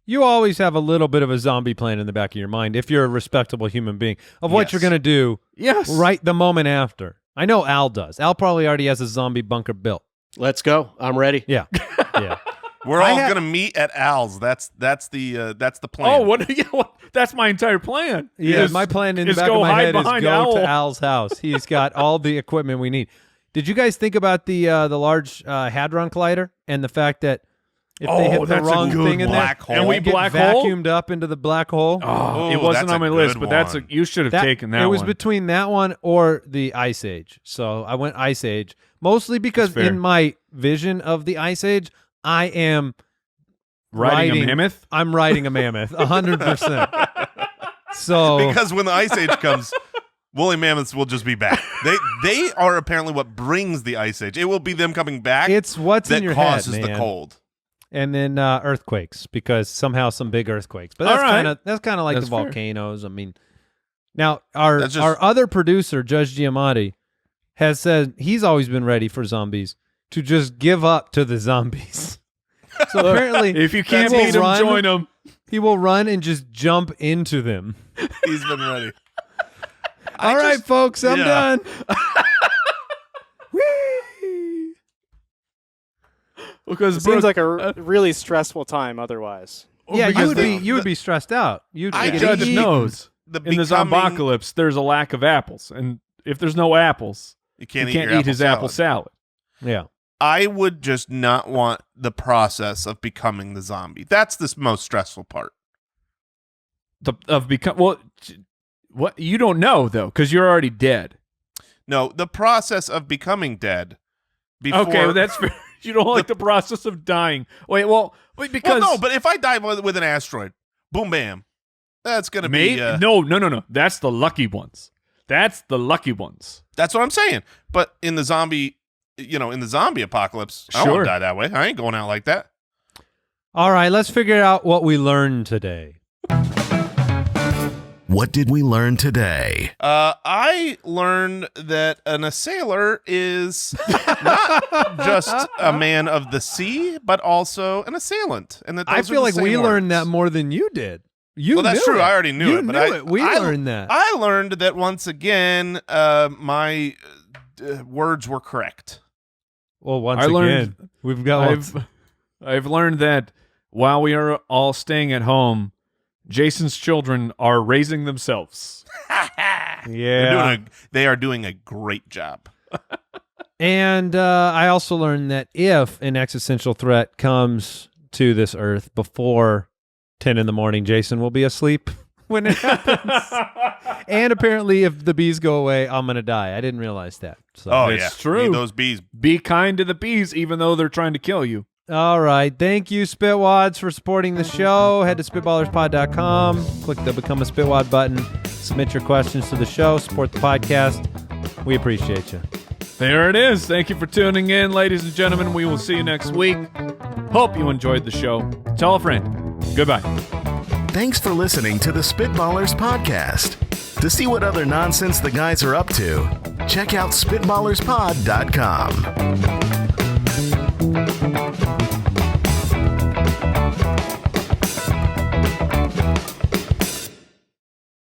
You always have a little bit of a zombie plan in the back of your mind if you're a respectable human being of what Yes. you're going to do Yes. right the moment after. I know Al does. Al probably already has a zombie bunker built. Let's go. I'm ready. Yeah. Yeah. We're I all had- gonna meet at Al's. That's the plan. Oh, what? Yeah, that's my entire plan. Yeah, Is- my plan in the is back go of my hide head is behind go Owl. to Al's house. He's got all the equipment we need. Did you guys think about the large hadron collider and the fact that if they hit the that's a wrong good thing in there, black hole. And we get black hole? vacuumed up into the black hole? Oh, it Oh, wasn't that's on a my list, good but one. you should have taken that It was one. between that one or the Ice Age. So I went Ice Age, mostly because That's fair. in my vision of the Ice Age, I am Riding a mammoth? I'm riding a mammoth, 100%. So Because when the Ice Age comes, woolly mammoths will just be back. They are apparently what brings the Ice Age. It will be them coming back. it's what's that in your head, causes the man. cold. And then earthquakes, because somehow some big earthquakes. But All that's right. kind of like That's the fair. volcanoes. I mean, now our That's just- our other producer, Judge Giamatti, has said he's always been ready for zombies to just give up to the zombies. So apparently, If you can't he will beat them, run- join them. He will run and just jump into them. He's been ready. All right, folks, I'm yeah. done. Whee! Because It seems Brooke- like a really stressful time otherwise. Yeah, because you would be stressed out. You'd I get Judge eaten. knows The in the becoming- zombocalypse there's a lack of apples, and if there's no apples, You can't, he can't your eat his apple salad. Yeah. I would just not want the process of becoming the zombie. That's the most stressful part. What you don't know though, because you're already dead. No, the process of becoming dead. Before, Okay, well, that's fair. You don't like the process of dying. Wait, because well, no, but if I die with an asteroid, boom, bam, that's gonna maybe be. no. That's the lucky ones. That's the lucky ones. That's what I'm saying. But in the zombie, in the zombie apocalypse, I Sure. won't die that way. I ain't going out like that. All right, let's figure out what we learned today. What did we learn today? I learned that an assailant is not just a man of the sea, but also an assailant. And that I those are feel the like we same learned words. that more than you did. You Well, that's knew true. it. I already knew You it, but knew it. We learned that. I learned that once again, my words were correct. Well, once I again, learned- we've got. I've learned that while we are all staying at home, Jason's children are raising themselves. They are doing a great job. And I also learned that if an existential threat comes to this earth before 10 in the morning, Jason will be asleep when it happens. And apparently if the bees go away, I'm going to die. I didn't realize that. So. It's true. Need those bees. Be kind to the bees, even though they're trying to kill you. All right. Thank you, Spitwads, for supporting the show. Head to spitballerspod.com. Click the Become a Spitwad button. Submit your questions to the show. Support the podcast. We appreciate you. There it is. Thank you for tuning in, ladies and gentlemen. We will see you next week. Hope you enjoyed the show. Tell a friend. Goodbye. Thanks for listening to the Spitballers podcast. To see what other nonsense the guys are up to, check out spitballerspod.com.